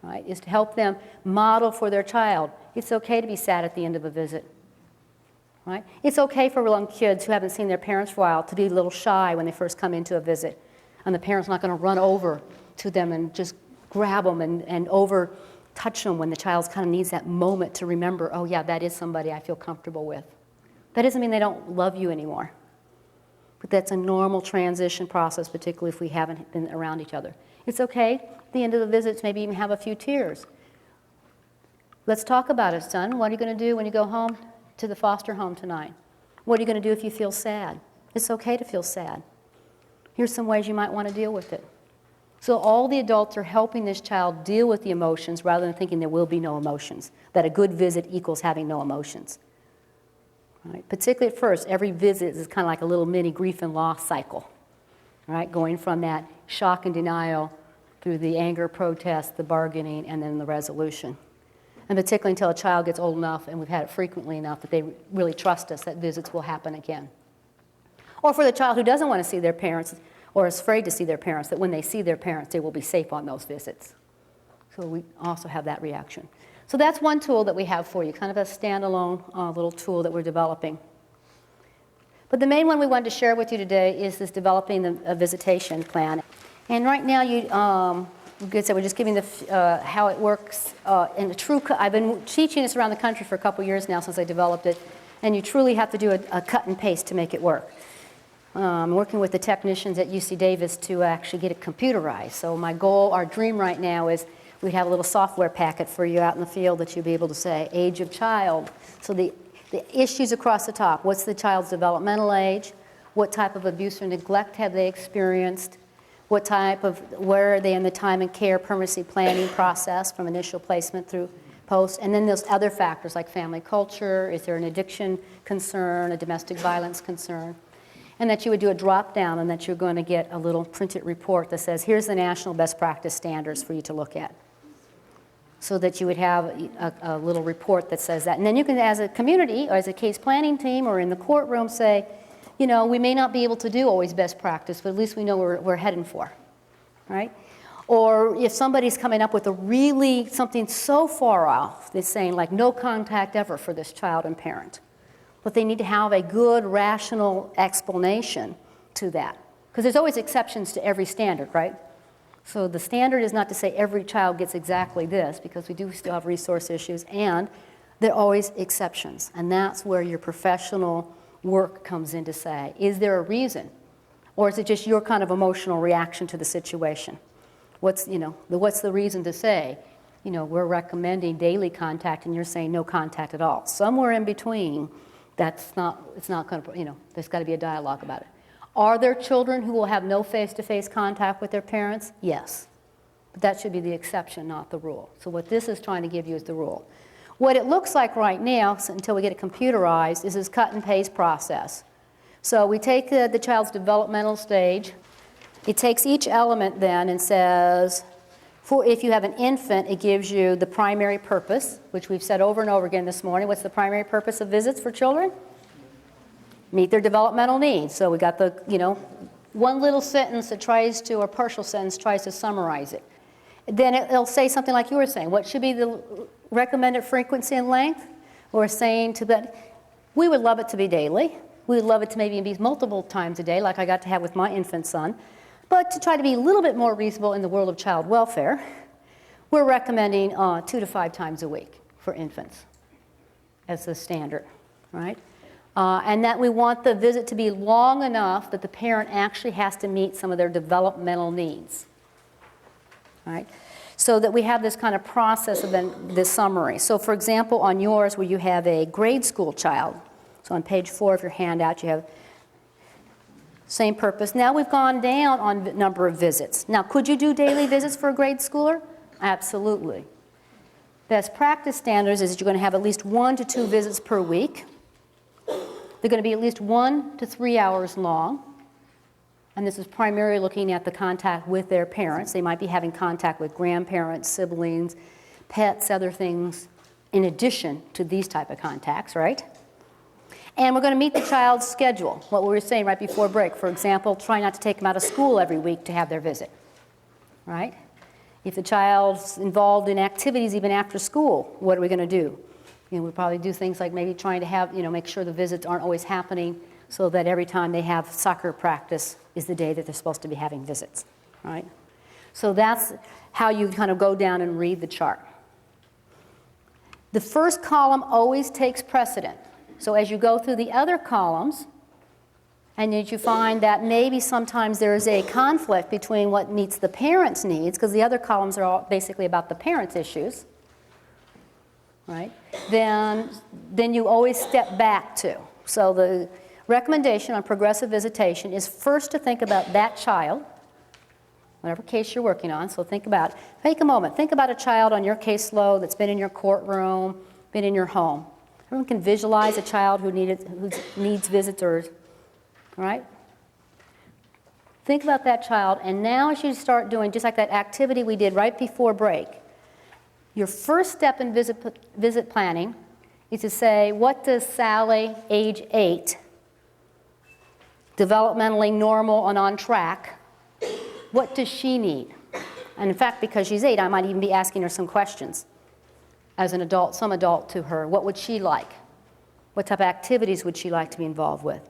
right? Is to help them model for their child. It's okay to be sad at the end of a visit, right? It's okay for young kids who haven't seen their parents for a while to be a little shy when they first come into a visit. And the parent's not going to run over to them and just grab them and over touch them when the child kind of needs that moment to remember, oh yeah, that is somebody I feel comfortable with. That doesn't mean they don't love you anymore. But that's a normal transition process, particularly if we haven't been around each other. It's okay at the end of the visits, maybe even have a few tears. Let's talk about it, son. What are you going to do when you go home to the foster home tonight? What are you going to do if you feel sad? It's okay to feel sad. Here's some ways you might want to deal with it. So all the adults are helping this child deal with the emotions rather than thinking there will be no emotions, that a good visit equals having no emotions. Right? Particularly at first, every visit is kind of like a little mini grief and loss cycle, right? Going from that shock and denial through the anger, protest, the bargaining, and then the resolution. And particularly until a child gets old enough, and we've had it frequently enough, that they really trust us that visits will happen again. Or for the child who doesn't want to see their parents or is afraid to see their parents, that when they see their parents, they will be safe on those visits. So we also have that reaction. So that's one tool that we have for you, kind of a standalone little tool that we're developing. But the main one we wanted to share with you today is this developing a visitation plan. And right now, we're just giving how it works in a true. I've been teaching this around the country for a couple years now since I developed it, and you truly have to do a cut and paste to make it work. I'm working with the technicians at UC Davis to actually get it computerized. So my goal, our dream right now is we have a little software packet for you out in the field that you'll be able to say, age of child. So the issues across the top, what's the child's developmental age? What type of abuse or neglect have they experienced? Where are they in the time and care permanency planning process from initial placement through post? And then there's other factors like family culture, is there an addiction concern, a domestic violence concern? And that you would do a drop down and that you're going to get a little printed report that says, here's the national best practice standards for you to look at. So that you would have a little report that says that. And then you can, as a community or as a case planning team or in the courtroom, say, you know, we may not be able to do always best practice, but at least we know where we're heading for, right? Or if somebody's coming up with something so far off, they're saying like no contact ever for this child and parent. But they need to have a good, rational explanation to that. Because there's always exceptions to every standard, right? So the standard is not to say every child gets exactly this, because we do still have resource issues, and there are always exceptions. And that's where your professional work comes in to say, is there a reason? Or is it just your kind of emotional reaction to the situation? What's the reason to say, we're recommending daily contact, and you're saying no contact at all? Somewhere in between, it's not going to, there's got to be a dialogue about it. Are there children who will have no face-to-face contact with their parents? Yes. But that should be the exception, not the rule. So what this is trying to give you is the rule. What it looks like right now, until we get it computerized, is this cut and paste process. So we take the child's developmental stage. It takes each element then and says, if you have an infant, it gives you the primary purpose, which we've said over and over again this morning. What's the primary purpose of visits for children? Meet their developmental needs. So we got the, one little sentence that tries to, or partial sentence tries to summarize it. Then it'll say something like you were saying. What should be the recommended frequency and length? Or saying to that, we would love it to be daily. We would love it to maybe be multiple times a day, like I got to have with my infant son. But to try to be a little bit more reasonable in the world of child welfare, we're recommending 2 to 5 times a week for infants as the standard, right? And that we want the visit to be long enough that the parent actually has to meet some of their developmental needs, right? so that we have this kind of process of then this summary. So for example, on yours where you have a grade school child, so on page 4 of your handout you have same purpose. Now we've gone down on number of visits. Now could you do daily visits for a grade schooler? Absolutely. Best practice standards is that you're going to have at least 1 to 2 visits per week. They're going to be at least 1 to 3 hours long. And this is primarily looking at the contact with their parents. They might be having contact with grandparents, siblings, pets, other things, in addition to these type of contacts, right? And we're going to meet the child's schedule, what we were saying right before break. For example, try not to take them out of school every week to have their visit, right? If the child's involved in activities even after school, what are we going to do? We'll probably do things like maybe trying to have, make sure the visits aren't always happening so that every time they have soccer practice is the day that they're supposed to be having visits, right? So that's how you kind of go down and read the chart. The first column always takes precedent. So as you go through the other columns, and you find that maybe sometimes there is a conflict between what meets the parents' needs, because the other columns are all basically about the parents' issues, right? Then you always step back to. So the recommendation on progressive visitation is first to think about that child, whatever case you're working on. So take a moment, think about a child on your caseload that's been in your courtroom, been in your home. Everyone can visualize a child who needs visitors, right? Think about that child, and now as you start doing just like that activity we did right before break, your first step in visit planning is to say, what does Sally, age 8, developmentally normal and on track, what does she need? And in fact, because she's 8, I might even be asking her some questions. As an adult, some adult to her, what would she like? What type of activities would she like to be involved with?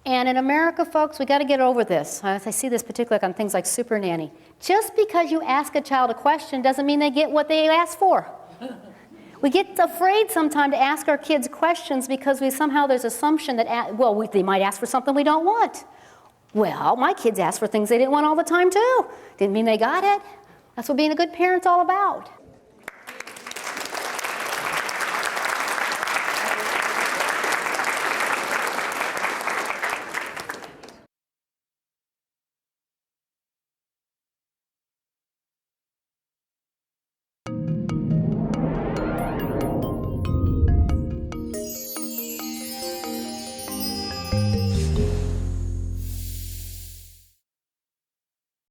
And in America, folks, we got to get over this. I see this particularly on things like Super Nanny. Just because you ask a child a question doesn't mean they get what they ask for. We get afraid sometimes to ask our kids questions because there's assumption that, they might ask for something we don't want. Well, my kids asked for things they didn't want all the time too. Didn't mean they got it. That's what being a good parent's all about.